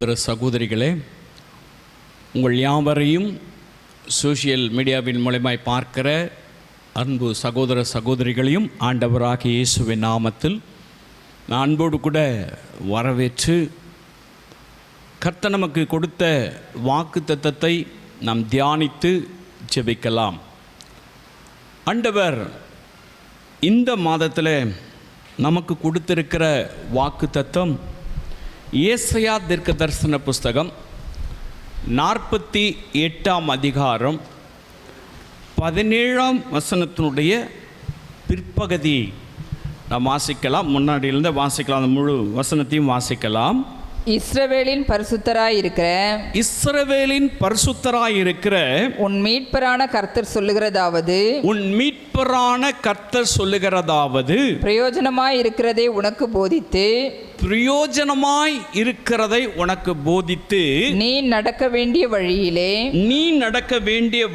சகோதர சகோதரிகளே, உங்கள் யாவரையும் சோஷியல் மீடியாவின் மூலமாய் பார்க்கிற அன்பு சகோதர சகோதரிகளையும் ஆண்டவராகிய இயேசுவின் நாமத்தில் நான் அன்போடு கூட வரவேற்று கர்த்தர் நமக்கு கொடுத்த வாக்குத்தத்தத்தை நாம் தியானித்து ஜெபிக்கலாம். ஆண்டவர் இந்த மாதத்தில் நமக்கு கொடுத்திருக்கிற வாக்குத்தத்தம் ஏசாயா தீர்க்கதரிசன புஸ்தகம் 48ஆம் அதிகாரம் 17ஆம் வசனத்தினுடைய பிற்பகுதி நாம் வாசிக்கலாம். முன்னாடியிலிருந்து வாசிக்கலாம், அந்த முழு வசனத்தையும் வாசிக்கலாம். இஸ்ரவேலின் பரிசுத்தராயிருக்கிற உன் மீட்பரான கர்த்தர் சொல்லுகிறதாவது பிரயோஜனமாய் இருக்கிறதை உனக்கு போதித்து நீ நடக்க வேண்டிய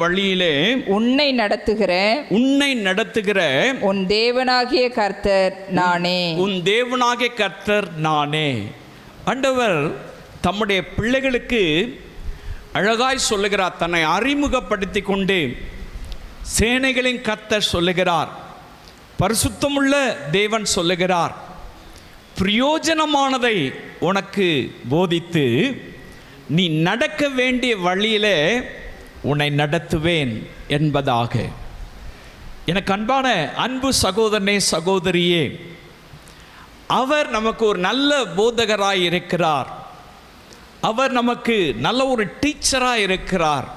வழியிலே உன்னை நடத்துகிற உன் தேவனாகிய கர்த்தர் நானே. ஆண்டவர் தம்முடைய பிள்ளைகளுக்கு அழகாய் சொல்லுகிறார், தன்னை அறிமுகப்படுத்தி கொண்டு சேனைகளின் கர்த்தர் சொல்லுகிறார், பரிசுத்தமுள்ள தேவன் சொல்லுகிறார், பிரயோஜனமானதை உனக்கு போதித்து நீ நடக்க வேண்டிய வழியிலே உன்னை நடத்துவேன் என்பதாக. எனக்கு அன்பான அன்பு சகோதரனே சகோதரியே, அவர் நமக்கு ஒரு நல்ல போதகராய் இருக்கிறார். அவர் நமக்கு நல்ல ஒரு டீச்சராய் இருக்கிறார்.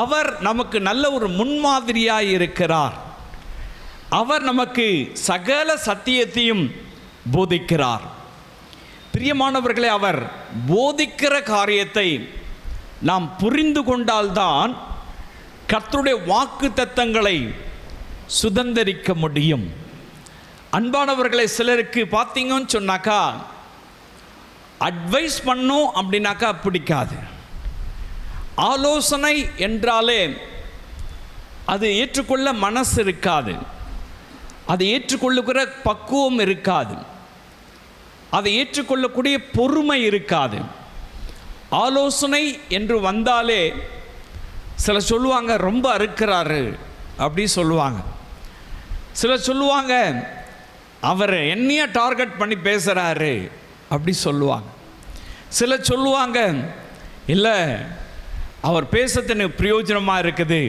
அவர் நமக்கு நல்ல ஒரு முன்மாதிரியாய் இருக்கிறார். அவர் நமக்கு சகல சத்தியத்தையும் போதிக்கிறார். பிரியமானவர்களே, அவர் போதிக்கிற காரியத்தை நாம் புரிந்து கொண்டால்தான் கர்த்தருடைய வாக்குத்தத்தங்களை சுதந்திரிக்க முடியும். அன்பானவர்களை, சிலருக்கு பார்த்தீங்கன்னு சொன்னாக்கா அட்வைஸ் பண்ணும் அப்படின்னாக்கா பிடிக்காது. ஆலோசனை என்றாலே அது ஏற்றுக்கொள்ள மனசு இருக்காது, அதை ஏற்றுக்கொள்ளுகிற பக்குவம் இருக்காது, அதை ஏற்றுக்கொள்ளக்கூடிய பொறுமை இருக்காது. ஆலோசனை என்று வந்தாலே சிலர் சொல்லுவாங்க ரொம்ப அறுக்கிறாரு அப்படி சொல்லுவாங்க. சிலர் சொல்லுவாங்க அவர் என்னைய டார்கெட் பண்ணி பேசுகிறாரு அப்படி சொல்லுவாங்க. சிலர் சொல்லுவாங்க இல்லை அவர் பேசுறது பிரயோஜனமாக இருக்குது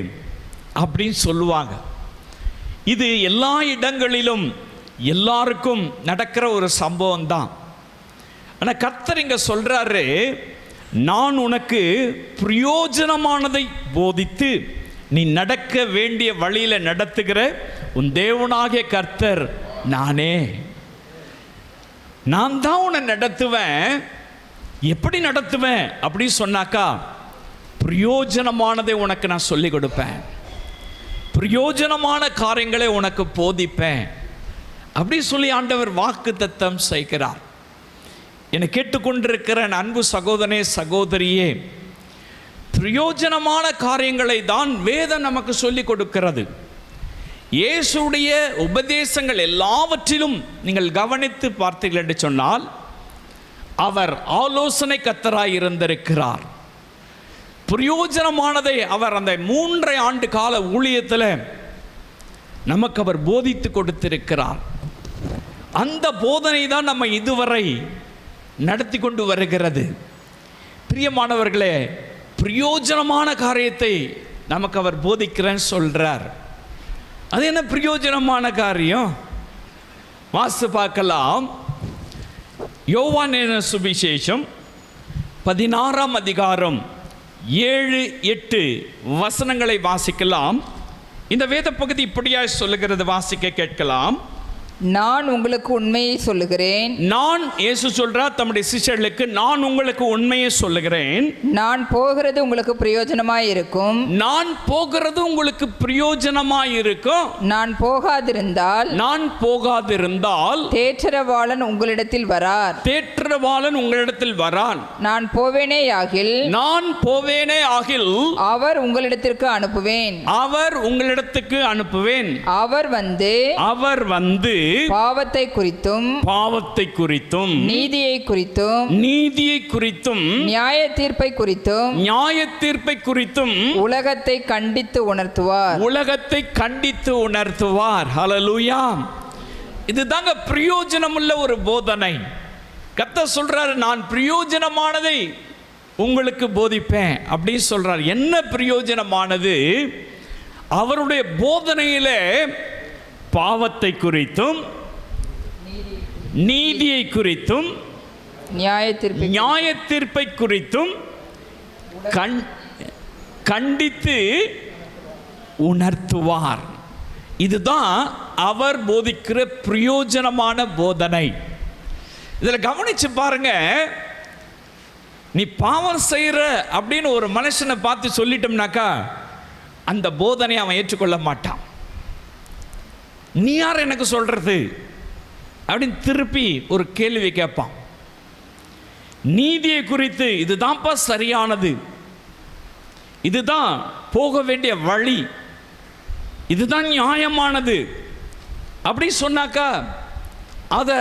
அப்படின்னு சொல்லுவாங்க. இது எல்லா இடங்களிலும் எல்லாருக்கும் நடக்கிற ஒரு சம்பவம் தான். ஆனால் கர்த்தர் இங்கே சொல்கிறாரு, நான் உனக்கு பிரயோஜனமானதை போதித்து நீ நடக்க வேண்டிய வழியில் நடத்துகிற உன் தேவனாகிய கர்த்தர் நானே. நான் தான் உன்னை நடத்துவேன். எப்படி நடத்துவேன் அப்படி சொன்னாக்கா, பிரயோஜனமானதை உனக்கு நான் சொல்லிக் கொடுப்பேன், பிரயோஜனமான காரியங்களை உனக்கு போதிப்பேன் அப்படி சொல்லி ஆண்டவர் வாக்குத்தத்தம் செய்கிறார். என்னை கேட்டுக்கொண்டிருக்கிற அன்பு சகோதரனே சகோதரியே, பிரயோஜனமான காரியங்களை தான் வேதம் நமக்கு சொல்லிக் கொடுக்கிறது. இயேசுடைய உபதேசங்கள் எல்லாவற்றிலும் நீங்கள் கவனித்து பார்த்தீர்கள் என்று சொன்னால் அவர் ஆலோசனை கர்த்தராய் இருந்திருக்கிறார். பிரயோஜனமானதை அவர் அந்த 3 ஆண்டு கால ஊழியத்தில் நமக்கு அவர் போதித்து கொடுத்திருக்கிறார். அந்த போதனை தான் நம்ம இதுவரை நடத்தி கொண்டு வருகிறது. பிரியமானவர்களே, பிரயோஜனமான காரியத்தை நமக்கு அவர் போதிக்கிறேன்னு சொல்றார். அது என்ன பிரயோஜனமான காரியம்? வாசித்து பார்க்கலாம். யோவான் சுவிசேஷம் 16ஆம் அதிகாரம் 7-8 வசனங்களை வாசிக்கலாம். இந்த வேத பகுதி இப்படியாய் சொல்லுகிறது, வாசிக்க கேட்கலாம். நான் உங்களுக்கு உண்மையை சொல்லுகிறேன். நான் இயேசு சொல்றார் தம்முடைய சிஷ்யர்களுக்கு, நான் உங்களுக்கு உண்மையை சொல்லுகிறேன். நான் போகிறது உங்களுக்கு பிரயோஜனமாய் இருக்கும். நான் போகிறது உங்களுக்கு பிரயோஜனமாய் இருக்கும். நான் போகாதிருந்தால் தேற்றரவாளன் உங்களிடத்தில் வரான். நான் போவேனே ஆகில் அவர் உங்களிடத்திற்கு அனுப்புவேன். அவர் வந்து பாவத்தை குறித்தும் பாவத்தை குறித்தும் நீதியை குறித்தும் நீதியை குறித்தும் நியாய தீர்ப்பை குறித்தும் நியாய தீர்ப்பை குறித்தும் உலகத்தை கண்டித்து உணர்த்துவார். உலகத்தை கண்டித்து உணர்த்துவார். ஹல்லேலூயா. இதுதாங்க பிரயோஜனமுள்ள ஒரு போதனை. கர்த்தர் சொல்றாரு, நான் பிரயோஜனமானதை உங்களுக்கு போதிப்பேன் அப்படின்னு சொல்றார். என்ன பிரயோஜனமானது? அவருடைய போதனையில பாவத்தை குறித்தும் நீதியை குறித்தும் நியாய தீர்ப்பை குறித்தும் கண்டித்து உணர்த்துவார். இதுதான் அவர் போதிக்கிற பிரயோஜனமான போதனை. இதில் கவனிச்சு பாருங்க, நீ பாவம் செய்கிற அப்படின்னு ஒரு மனுஷனை பார்த்து சொல்லிட்டோம்னாக்கா அந்த போதனையை அவன் ஏற்றுக்கொள்ள மாட்டான். நீ யார் எனக்கு சொல்றது அப்படின்னு திருப்பி ஒரு கேள்வி கேட்பான். நீதியை குறித்து இதுதான்ப்பா சரியானது, இதுதான் போக வேண்டிய வழி, இதுதான் நியாயமானது அப்படி சொன்னாக்கா அதை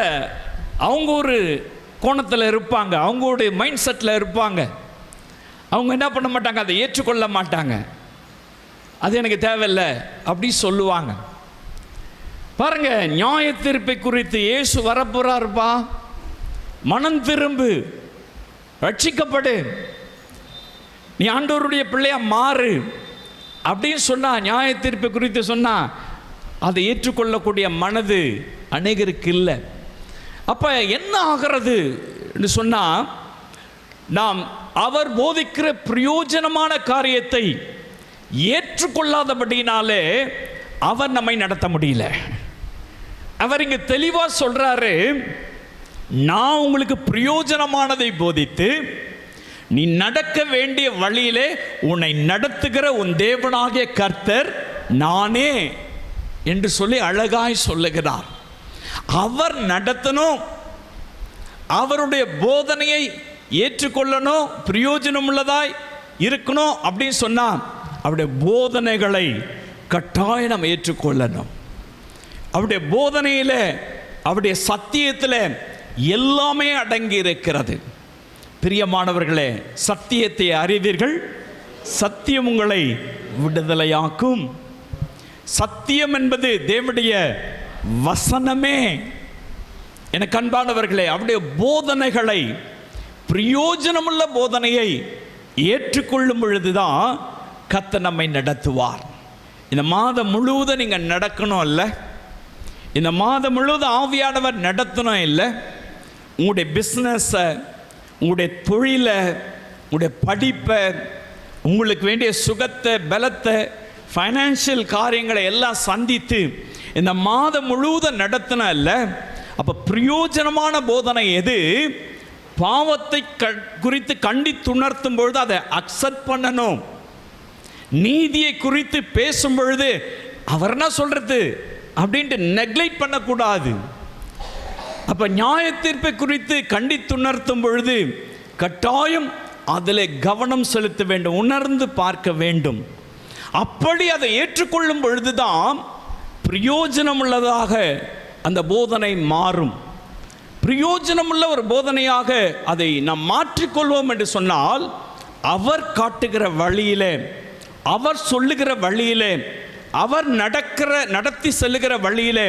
அவங்க ஒரு கோணத்தில் இருப்பாங்க, அவங்களுடைய மைண்ட் செட்டில் இருப்பாங்க. அவங்க என்ன பண்ண மாட்டாங்க, அதை ஏற்றுக்கொள்ள மாட்டாங்க. அது எனக்கு தேவையில்லை அப்படி சொல்லுவாங்க. பாருங்க, நியாய தீர்ப்பை குறித்து இயேசு வரப்போறாருப்பா, மனம் திரும்பு, ரட்சிக்கப்படு, நீ ஆண்டவருடைய பிள்ளையா மாறு அப்படின்னு சொன்னா, நியாய தீர்ப்பை குறித்து சொன்னா அதை ஏற்றுக்கொள்ளக்கூடிய மனது அநேகருக்கு இல்லை. அப்ப என்ன ஆகிறது சொன்னா, நாம் அவர் போதிக்கிற பிரயோஜனமான காரியத்தை ஏற்றுக்கொள்ளாதபடினாலே அவர் நம்மை நடத்த முடியல. அவர் இங்க தெளிவா சொல்றாரு, நான் உங்களுக்கு பிரயோஜனமானதை போதித்து நீ நடக்க வேண்டிய வழியிலே உன்னை நடத்துகிற உன் தேவனாகிய கர்த்தர் நானே என்று சொல்லி அழகாய் சொல்லுகிறார். அவர் நடத்தணும், அவருடைய போதனையை ஏற்றுக்கொள்ளணும், பிரயோஜனம் உள்ளதாய் இருக்கணும் அப்படின்னு சொன்னா அவருடைய போதனைகளை கட்டாயம் நாம் ஏற்றுக்கொள்ளணும். அவருடைய போதனையில் அவருடைய சத்தியத்தில் எல்லாமே அடங்கி இருக்கிறது. பிரியமானவர்களே, சத்தியத்தை அறிவீர்கள், சத்தியம் உங்களை விடுதலையாக்கும். சத்தியம் என்பது தேவனுடைய வசனமே. எனக்கு அன்பானவர்களே, அவருடைய போதனைகளை, பிரயோஜனமுள்ள போதனையை ஏற்றுக்கொள்ளும் பொழுதுதான் கர்த்தர் நம்மை நடத்துவார். இந்த மாதம் முழுவதும் நீங்கள் நடக்கணும் இல்லை, இந்த மாதம் முழுவதும் ஆவியானவர் நடத்தணும் இல்லை. உங்களுடைய பிஸ்னஸை, உங்களுடைய தொழிலை, உங்களுடைய படிப்பை, உங்களுக்கு வேண்டிய சுகத்தை, பலத்தை, ஃபைனான்ஷியல் காரியங்களை எல்லாம் சந்தித்து இந்த மாதம் முழுவதும் நடத்தின இல்லை. அப்போ பிரயோஜனமான போதனை எது? பாவத்தை குறித்து கண்டித்துணர்த்தும் பொழுது அதை அக்செப்ட் பண்ணணும். நீதியை குறித்து பேசும் பொழுது அவர் என்ன சொல்றது அப்படின்ட்டு நெக்லெக்ட் பண்ணக்கூடாது. அப்ப நியாய தீர்ப்பை குறித்து கண்டித்துணர்த்தும் பொழுது கட்டாயம் அதில் கவனம் செலுத்த வேண்டும், உணர்ந்து பார்க்க வேண்டும். அப்படி அதை ஏற்றுக்கொள்ளும் பொழுதுதான் பிரயோஜனம் உள்ளதாக அந்த போதனை மாறும். பிரயோஜனமுள்ள ஒரு போதனையாக அதை நாம் மாற்றிக்கொள்வோம் என்று சொன்னால், அவர் காட்டுகிற வழியிலே, அவர் சொல்லுகிற வழியிலே, அவர் நடத்தி செல்லுகிற வழியிலே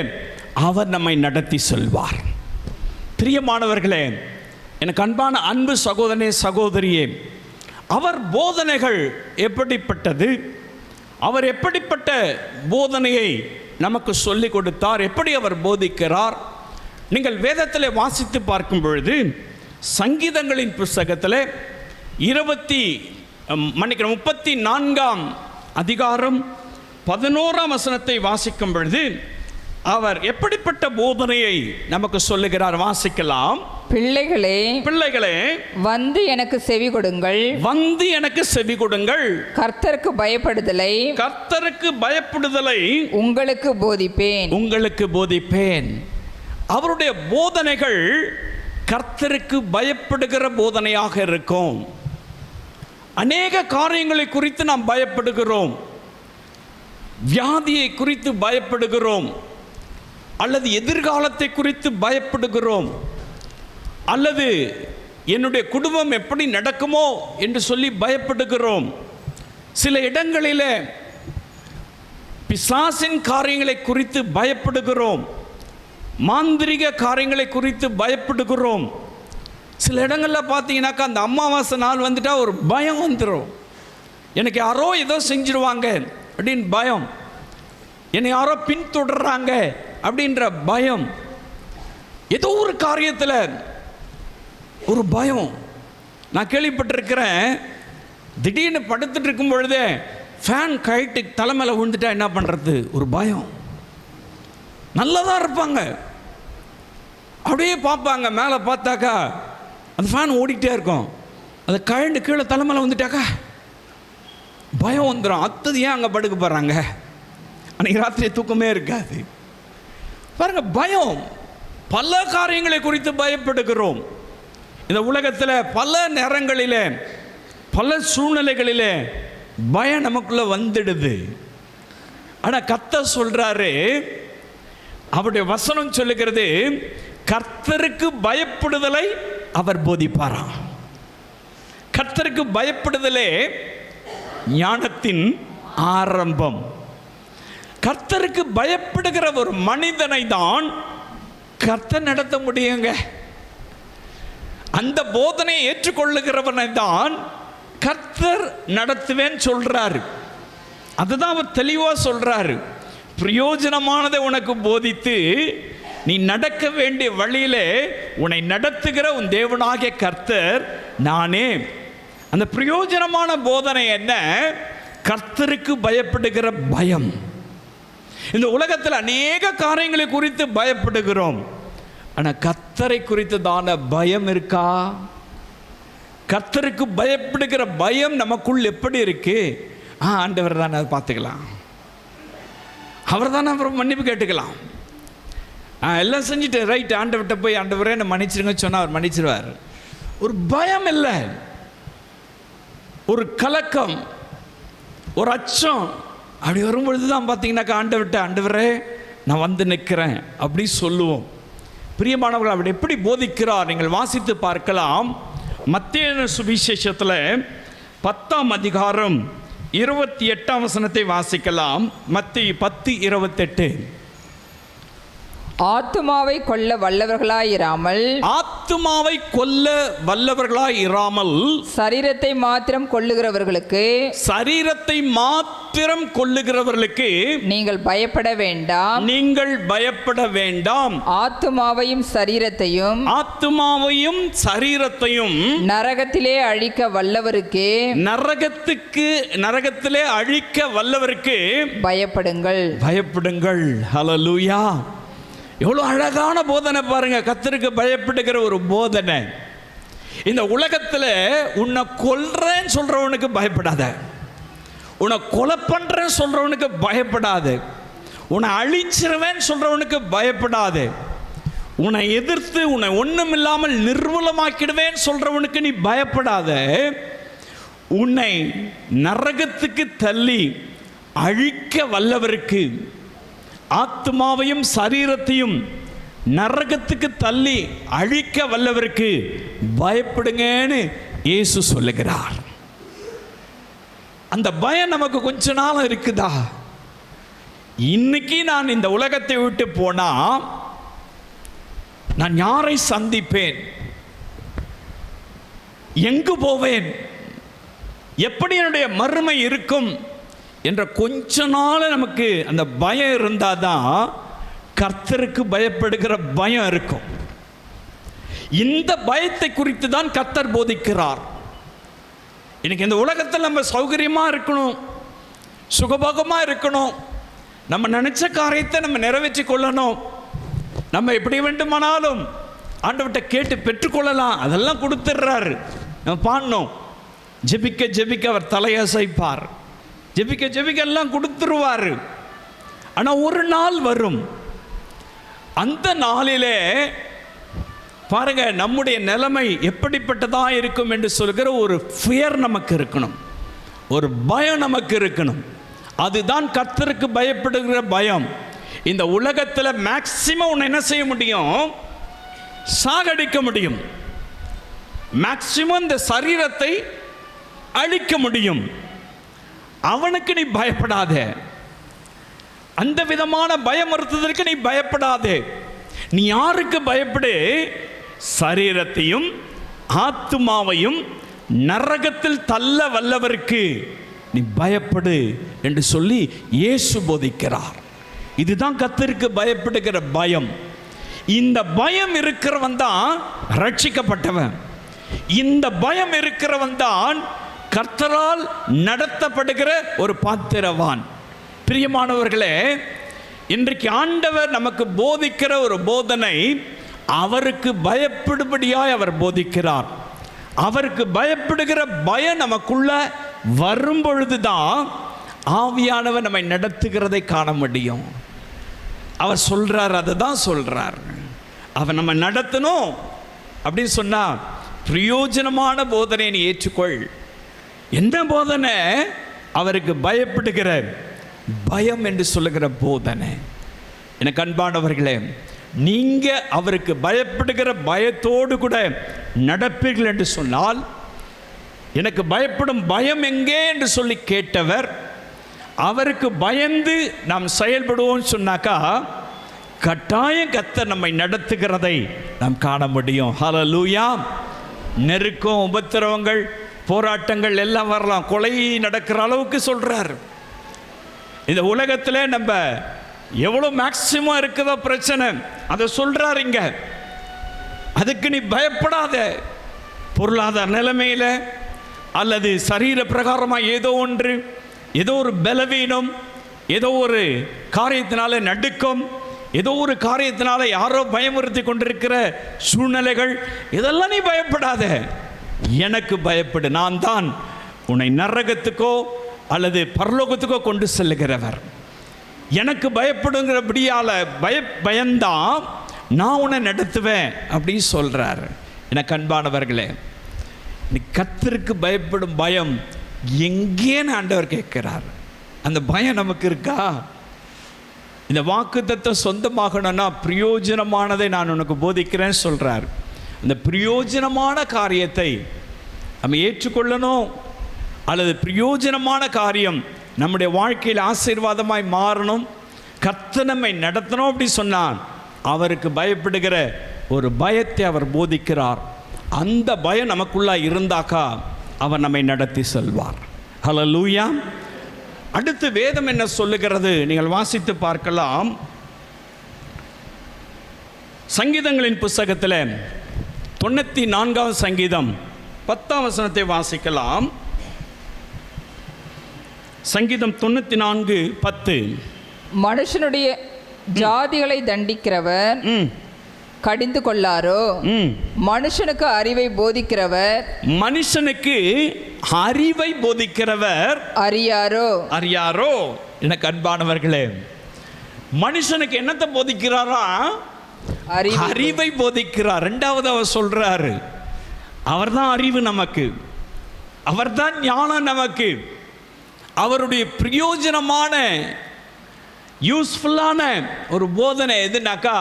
அவர் நம்மை நடத்தி செல்வார். பிரியமானவர்களே, எனக்கு அன்பான அன்பு சகோதரனே, சகோதரியே, அவர் போதனைகள் எப்படிப்பட்டது, அவர் எப்படிப்பட்ட போதனையை நமக்கு சொல்லிக் கொடுத்தார், எப்படி அவர் போதிக்கிறார்? நீங்கள் வேதத்தில் வாசித்து பார்க்கும் பொழுது சங்கீதங்களின் புஸ்தகத்தில் 34ஆம் அதிகாரம் 11ஆம் வசனத்தை வாசிக்கும் பொழுது அவர் எப்படிப்பட்ட போதனையை நமக்கு சொல்லுகிறார். வாசிக்கலாம். பிள்ளைகளே வந்து எனக்கு செவி கொடுங்கள், வந்து எனக்கு செவி கொடுங்கள். கர்த்தருக்கு பயப்படுதலை உங்களுக்கு போதிப்பேன். அவருடைய போதனைகள் கர்த்தருக்கு பயப்படுகிற போதனையாக இருக்கும். அநேக காரியங்களை குறித்து நாம் பயப்படுகிறோம். வியாதியை குறித்து பயப்படுகிறோம், அல்லது எதிர்காலத்தை குறித்து பயப்படுகிறோம், அல்லது என்னுடைய குடும்பம் எப்படி நடக்குமோ என்று சொல்லி பயப்படுகிறோம். சில இடங்களில் பிசாசின் காரியங்களை குறித்து பயப்படுகிறோம், மாந்திரிக காரியங்களை குறித்து பயப்படுகிறோம். சில இடங்களில் பார்த்தீங்கன்னாக்கா அந்த அமாவாசை நாள் வந்துட்டா ஒரு பயம் வந்துடும். எனக்கு யாரோ ஏதோ செஞ்சிருவாங்க அப்படின்னு பயம், என்னை யாரோ பின்தொடர்றாங்க அப்படின்ற பயம், ஏதோ ஒரு காரியத்தில் ஒரு பயம். நான் கேள்விப்பட்டிருக்கிறேன், திடீர்னு படுத்துட்டு இருக்கும் பொழுதே ஃபேன் கழட்டி தலைமையில் விழுந்துட்டா என்ன பண்ணுறது, ஒரு பயம். நல்லதாக இருப்பாங்க, அப்படியே பார்ப்பாங்க, மேலே பார்த்தாக்கா அந்த ஃபேன் ஓடிக்கிட்டே இருக்கும், அதை கழண்டு கீழே தலைமையில் வந்துட்டாக்கா பயம் வந்துடும். அத்தது ஏன் அங்கே படுக்க போகிறாங்க, அன்றைக்கி ராத்திரி தூக்கமே இருக்காது. பாருங்க, பயம். பல காரியங்களை குறித்து பயப்படுகிறோம். இந்த உலகத்தில் பல நேரங்களிலே பல சூழ்நிலைகளிலே பயம் நமக்குள்ள வந்துடுது. ஆனால் கர்த்தர் சொல்றாரு, அவருடைய வசனம் சொல்லுகிறது, கர்த்தருக்கு பயப்படுதலை அவர் போதிப்பாராம். கர்த்தருக்கு பயப்படுதலே ஞானத்தின் ஆரம்பம். கர்த்தருக்கு பயப்படுகிற ஒரு மனிதனை தான் கர்த்தர் நடத்த முடியுங்க. அந்த போதனையை ஏற்றுக்கொள்ளுகிறவனை தான் கர்த்தர் நடத்துவேன்னு சொல்றாரு. அதுதான் அவர் தெளிவாக சொல்றாரு. பிரயோஜனமானதை உனக்கு போதித்து நீ நடக்க வேண்டிய வழியிலே உன்னை நடத்துகிற உன் தேவனாகிய கர்த்தர் நானே. அந்த பிரயோஜனமான போதனை என்ன? கர்த்தருக்கு பயப்படுகிற பயம். இந்த உலகத்தில் அநேக காரியங்களை குறித்து பயப்படுகிறோம், ஆனால் கர்த்தரை குறித்ததான பயம் இருக்கா? கர்த்தருக்கு பயப்படுகிற பயம் நமக்குள் எப்படி இருக்கு? ஆண்டவர் தானே, அதை பார்த்துக்கலாம், அவர் தானே, அப்புறம் மன்னிப்பு கேட்டுக்கலாம், எல்லாம் செஞ்சுட்டு ரைட் ஆண்டவர்கிட்ட போய் ஆண்டவரே என்ன மன்னிச்சிருங்க சொன்னால் அவர் மன்னிச்சிருவார். ஒரு பயம் இல்லை, ஒரு கலக்கம், ஒரு அச்சம். அப்படி வரும்பொழுது தான் பார்த்தீங்கன்னாக்கா ஆண்டவர்கிட்ட ஆண்டவரே நான் வந்து நிற்கிறேன் அப்படி சொல்லுவோம். பிரியமானவர்கள், அவர் எப்படி போதிக்கிறார் நீங்கள் வாசித்து பார்க்கலாம். மத்தேயு சுவிசேஷத்தில் 10ஆம் அதிகாரம் 28ஆம் வசனத்தை வாசிக்கலாம். மத்தேயு 10:28. ஆத்துமாவை கொல்ல வல்லவர்களாயிராமல், ஆத்துமாவை கொல்ல வல்லவர்களாயிராமல், சரீரத்தை மாத்திரம் கொல்லுகிறவர்களுக்கு, சரீரத்தை மாத்திரம் கொல்லுகிறவர்களுக்கு நீங்கள் பயப்பட வேண்டாம், நீங்கள் பயப்பட வேண்டாம். ஆத்துமாவையும் சரீரத்தையும், ஆத்துமாவையும் சரீரத்தையும் நரகத்திலே அழிக்க வல்லவருக்கே, நரகத்திலே அழிக்க வல்லவருக்கு பயப்படுங்கள், பயப்படுங்கள். ஹல்லேலூயா! எவ்வளோ அழகான போதனை பாருங்க, கர்த்தருக்கு பயப்படுகிற ஒரு போதனை. இந்த உலகத்தில் உன்னை கொல்றேன்னு சொல்றவனுக்கு பயப்படாத, உன்னை கொலை பண்றேன்னு சொல்றவனுக்கு பயப்படாது, உன்னை அழிச்சிருவேன்னு சொல்றவனுக்கு பயப்படாது, உன்னை எதிர்த்து உன்னை ஒன்றும் இல்லாமல் நிர்மூலமாக்கிடுவேன்னு சொல்றவனுக்கு நீ பயப்படாத. உன்னை நரகத்துக்கு தள்ளி அழிக்க வல்லவருக்கு, ஆத்மாவையும் சரீரத்தையும் நரகத்துக்கு தள்ளி அழிக்க வல்லவருக்கு பயப்படுங்கன்னு இயேசு சொல்லுகிறார். அந்த பயம் நமக்கு கொஞ்ச நாள் இருக்குதா? இன்னைக்கு நான் இந்த உலகத்தை விட்டு போனா நான் யாரை சந்திப்பேன், எங்கு போவேன், எப்படி என்னுடைய மறுமை இருக்கும் என்ற கொஞ்ச நாள் நமக்கு அந்த பயம் இருந்தால் தான் கர்த்தருக்கு பயப்படுகிற பயம் இருக்கும். இந்த பயத்தை குறித்து தான் கர்த்தர் போதிக்கிறார். இன்னைக்கு இந்த உலகத்தில் நம்ம சௌகரியமாக இருக்கணும், சுகபோகமாக இருக்கணும், நம்ம நினைச்ச காரியத்தை நம்ம நிறைவேற்றி கொள்ளணும், நம்ம எப்படி வேண்டுமானாலும் ஆண்டவர்கிட்ட கேட்டு பெற்றுக்கொள்ளலாம், அதெல்லாம் கொடுத்துட்றாரு. நம்ம பாடணும், ஜெபிக்க ஜெபிக்க அவர் தலையசைப்பார், ஜெபிக்க ஜெபிக்க எல்லாம் கொடுத்துருவார். ஆனால் ஒரு நாள் வரும், அந்த நாளிலே பாருங்க நம்முடைய நிலைமை எப்படிப்பட்டதாக இருக்கும் என்று சொல்கிற ஒரு ஃபியர் நமக்கு இருக்கணும், ஒரு பயம் நமக்கு இருக்கணும். அதுதான் கர்த்தருக்கு பயப்படுகிற பயம். இந்த உலகத்தில் மேக்சிமம் உன்னை என்ன செய்ய முடியும்? சாகடிக்க முடியும். மேக்சிமம் இந்த சரீரத்தை அழிக்க முடியும். அவனுக்கு நீ பயப்படாதே. அந்த விதமான பயமுறுத்துதலுக்கு நீ பயப்படாதே. நீ யாருக்கு பயப்படு? சரீரத்தையும் ஆத்துமாவையும் நரகத்தில் தள்ள வல்லவருக்கு நீ பயப்படு என்று சொல்லி இயேசு போதிக்கிறார். இதுதான் கர்த்தருக்கு பயப்படுகிற பயம். இந்த பயம் இருக்கிறவன் தான் ரட்சிக்கப்பட்டவன். இந்த பயம் இருக்கிறவன் தான் கர்த்தரால் நடத்தப்படுகிற ஒரு பாத்திரவான். பிரியமானவர்களே, இன்றைக்கு ஆண்டவர் நமக்கு போதிக்கிற ஒரு போதனை அவருக்கு பயப்படும்படியாய் அவர் போதிக்கிறார். அவருக்கு பயப்படுகிற பயம் நமக்குள்ள வரும் பொழுதுதான் ஆவியானவர் நம்மை நடத்துகிறதை காண முடியும். அவர் சொல்றார், அதை தான் சொல்றார். அவர் நம்ம நடத்தணும் அப்படின்னு சொன்னா பிரயோஜனமான போதனை நீ ஏற்றுக்கொள். என்ன போதனை? அவருக்கு பயப்படுகிற பயம் என்று சொல்லுகிற போதனை. எனக்கு அன்பானவர்களே, நீங்க அவருக்கு பயப்படுகிற பயத்தோடு கூட நடப்பீர்கள் என்று சொன்னால், எனக்கு பயப்படும் பயம் எங்கே என்று சொல்லி கேட்டவர் அவருக்கு பயந்து நாம் செயல்படுவோம் சொன்னாக்கா கட்டாயம் கர்த்தர் நம்மை நடத்துகிறதை நாம் காண முடியும். ஹல்லேலூயா. நெருக்கம், உபத்திரவங்கள், போராட்டங்கள் எல்லாம் வரலாம். கொலை நடக்கிற அளவுக்கு சொல்றார். இந்த உலகத்தில் நம்ம எவ்வளோ மேக்சிமம் இருக்குதோ பிரச்சனை, அதை சொல்றாரு இங்க. அதுக்கு நீ பயப்படாத. பொருளாதார நிலைமையில் அல்லது சரீர பிரகாரமாக ஏதோ ஒன்று, ஏதோ ஒரு பலவீனம், ஏதோ ஒரு காரியத்தினால நடுக்கம், ஏதோ ஒரு காரியத்தினால யாரோ பயமுறுத்தி கொண்டிருக்கிற சூழ்நிலைகள், இதெல்லாம் நீ பயப்படாத. எனக்கு பயப்படு. நான் தான் உன்னை நரகத்துக்கோ அல்லது பரலோகத்துக்கோ கொண்டு செல்லுகிறவர். எனக்கு பயப்படுங்கிறபடியால் பயந்தான் நான் உன்னை நடத்துவேன் அப்படின்னு சொல்கிறார். எனக்கு அன்பானவர்களே, நீ கர்த்தருக்கு பயப்படும் பயம் எங்கேன்னு ஆண்டவர் கேட்கிறார். அந்த பயம் நமக்கு இருக்கா? இந்த வாக்குத்தத்தம் சொந்தமாகணும்னா பிரயோஜனமானதை நான் உனக்கு போதிக்கிறேன்னு சொல்கிறார். அந்த பிரயோஜனமான காரியத்தை நம்ம ஏற்றுக்கொள்ளணும். அல்லது பிரயோஜனமான காரியம் நம்முடைய வாழ்க்கையில் ஆசீர்வாதமாய் மாறணும், கர்த்தர் நம்மை நடத்தணும் அப்படி சொன்னான். அவருக்கு பயப்படுகிற ஒரு பயத்தை அவர் போதிக்கிறார். அந்த பயம் நமக்குள்ளே இருந்தாக்கா அவர் நம்மை நடத்தி செல்வார். ஹல்லேலூயா. அடுத்து வேதம் என்ன சொல்லுகிறது? நீங்கள் வாசித்து பார்க்கலாம். சங்கீதங்களின் புஸ்தகத்தில் 94 சங்கீதம் 10 வசனத்தை வாசிக்கலாம். சங்கீதம் 94:10. மனுஷனுடைய ஜாதிகளை தண்டிக்கிறவர் கடிந்து கொள்ளாரோ? மனுஷனுக்கு அறிவை போதிக்கிறவர் அறியாரோ? எனக்கு அன்பானவர்களே, மனுஷனுக்கு என்னத்தை போதிக்கிறாரா? அறிவை போதிக்கிறார். இரண்டாவது அவர் சொல்றாரு, அவர்தான் அறிவு நமக்கு, அவர்தான் ஞானம் நமக்கு. அவருடைய பிரயோஜனமான யூஸ்ஃபுல்லான ஒரு போதனை எதுனாக்கா,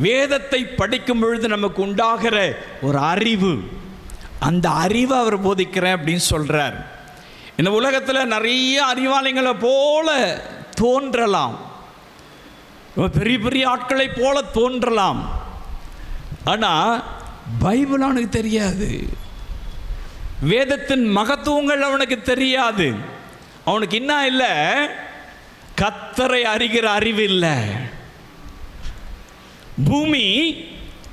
வேதத்தை படிக்கும் பொழுது நமக்கு உண்டாகிற ஒரு அறிவு, அந்த அறிவை அவர் போதிக்கிறேன் அப்படின்னு சொல்றார். இந்த உலகத்தில் நிறைய அறிவாளிகளை போல தோன்றலாம், பெரிய பெரிய ஆட்களை போல தோன்றலாம். ஆனால் பைபிள் அவனுக்கு தெரியாது, வேதத்தின் மகத்துவங்கள் அவனுக்கு தெரியாது. அவனுக்கு என்ன இல்லை? கர்த்தரை அறிகிற அறிவு இல்லை. பூமி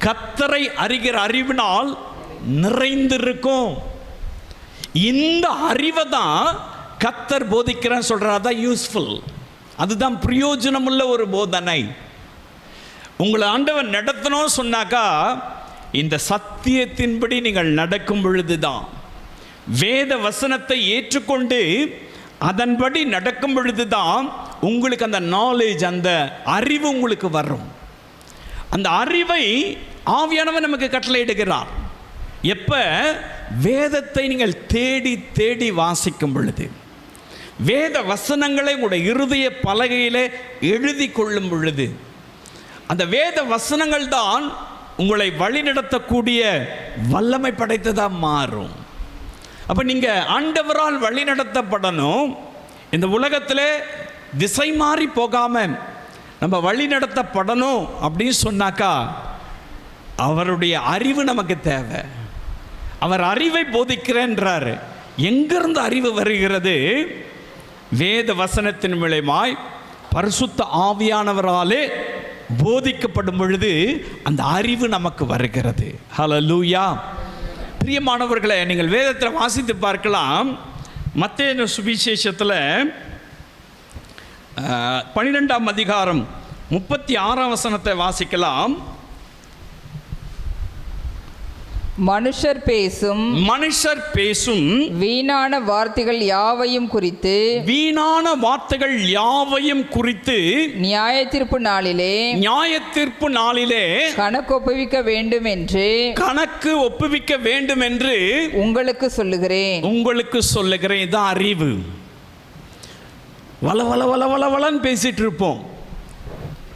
கர்த்தரை அறிகிற அறிவினால் நிறைந்திருக்கும். இந்த அறிவை தான் கர்த்தர் போதிக்கிறேன்னு சொல்றார். அதான் யூஸ்ஃபுல், அதுதான் பிரயோஜனமுள்ள ஒரு போதனை. உங்களை ஆண்டவன் நடத்தணும்னு சொன்னாக்கா இந்த சத்தியத்தின்படி நீங்கள் நடக்கும் பொழுதுதான், வேத வசனத்தை ஏற்றுக்கொண்டு அதன்படி நடக்கும் பொழுதுதான் உங்களுக்கு அந்த நாலேஜ், அந்த அறிவு உங்களுக்கு வரும். அந்த அறிவை ஆவியானவர் நமக்கு கட்டளையிடுகிறார். எப்ப? வேதத்தை நீங்கள் தேடி தேடி வாசிக்கும் பொழுது, வேத வசனங்களை உங்களுடைய இருதய பலகையிலே எழுதி கொள்ளும் பொழுது அந்த வேத வசனங்கள் தான் உங்களை வழிநடத்தக்கூடிய வல்லமை படைத்ததாக மாறும். அப்போ நீங்கள் ஆண்டவரால் வழிநடத்தப்படணும். இந்த உலகத்தில் திசை மாறி போகாமல் நம்ம வழிநடத்தப்படணும் அப்படின்னு சொன்னாக்கா அவருடைய அறிவு நமக்கு தேவை. அவர் அறிவை போதிக்கிறேன்றார். எங்கிருந்து அறிவு வருகிறது? வேத வசனத்தின் மூலமாய் பரிசுத்த ஆவியானவராலே போதிக்கப்படும் பொழுது அந்த அறிவு நமக்கு வருகிறது. ஹல்லேலூயா. பிரியமானவர்களே, நீங்கள் வேதத்தில் வாசித்து பார்க்கலாம். மத்தேயு சுவிசேஷத்தில் 12ஆம் அதிகாரம் 36ஆம் வசனத்தை வாசிக்கலாம். மனுஷர் பேசும் வீணான வார்த்தைகள் யாவையும் குறித்து நியாய தீர்ப்பு நாளிலே கணக்கு ஒப்புவிக்க வேண்டும் என்று உங்களுக்கு சொல்லுகிறேன். இதான் அறிவு. வளன்னு பேசிட்டு இருப்போம்,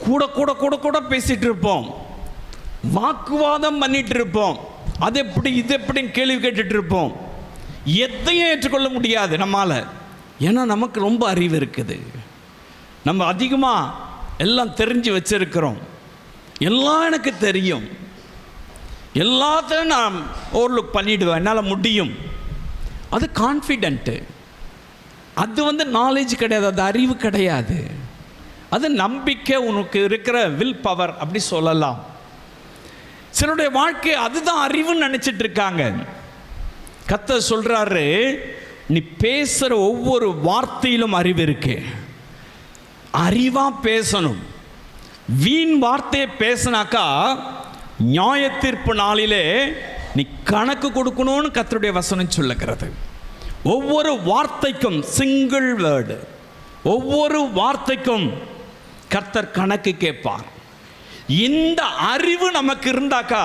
கூட பேசிட்டு இருப்போம், வாக்குவாதம் பண்ணிட்டு இருப்போம், அது எப்படி இது எப்படின்னு கேள்வி கேட்டுட்டு இருப்போம். எதையும் ஏற்றுக்கொள்ள முடியாது நம்மால். ஏன்னா நமக்கு ரொம்ப அறிவு இருக்குது. நம்ம அதிகமாக எல்லாம் தெரிஞ்சு வச்சிருக்கிறோம். எல்லாம் எனக்கு தெரியும், எல்லாத்தையும் நான் ஓவர்லுக் பண்ணிடுவேன், என்னால் முடியும். அது கான்ஃபிடென்ட்டு. அது நாலேஜ் கிடையாது, அது அறிவு கிடையாது. அது நம்பிக்கை, உனக்கு இருக்கிற வில் பவர் அப்படி சொல்லலாம். சிலருடைய வாழ்க்கை அதுதான் அறிவுன்னு நினைச்சிட்டு இருக்காங்க. கர்த்தர் சொல்றாரு, நீ பேசுற ஒவ்வொரு வார்த்தையிலும் அறிவு இருக்கு. அறிவா பேசணும். வீண் வார்த்தையை பேசினாக்கா நியாய தீர்ப்பு நாளிலே நீ கணக்கு கொடுக்கணும்னு கர்த்தருடைய வசனம் சொல்லுகிறது. ஒவ்வொரு வார்த்தைக்கும் சிங்கிள் வேர்டு, ஒவ்வொரு வார்த்தைக்கும் கர்த்தர் கணக்கு கேட்பார். இந்த அறிவு நமக்கு இருந்தாக்கா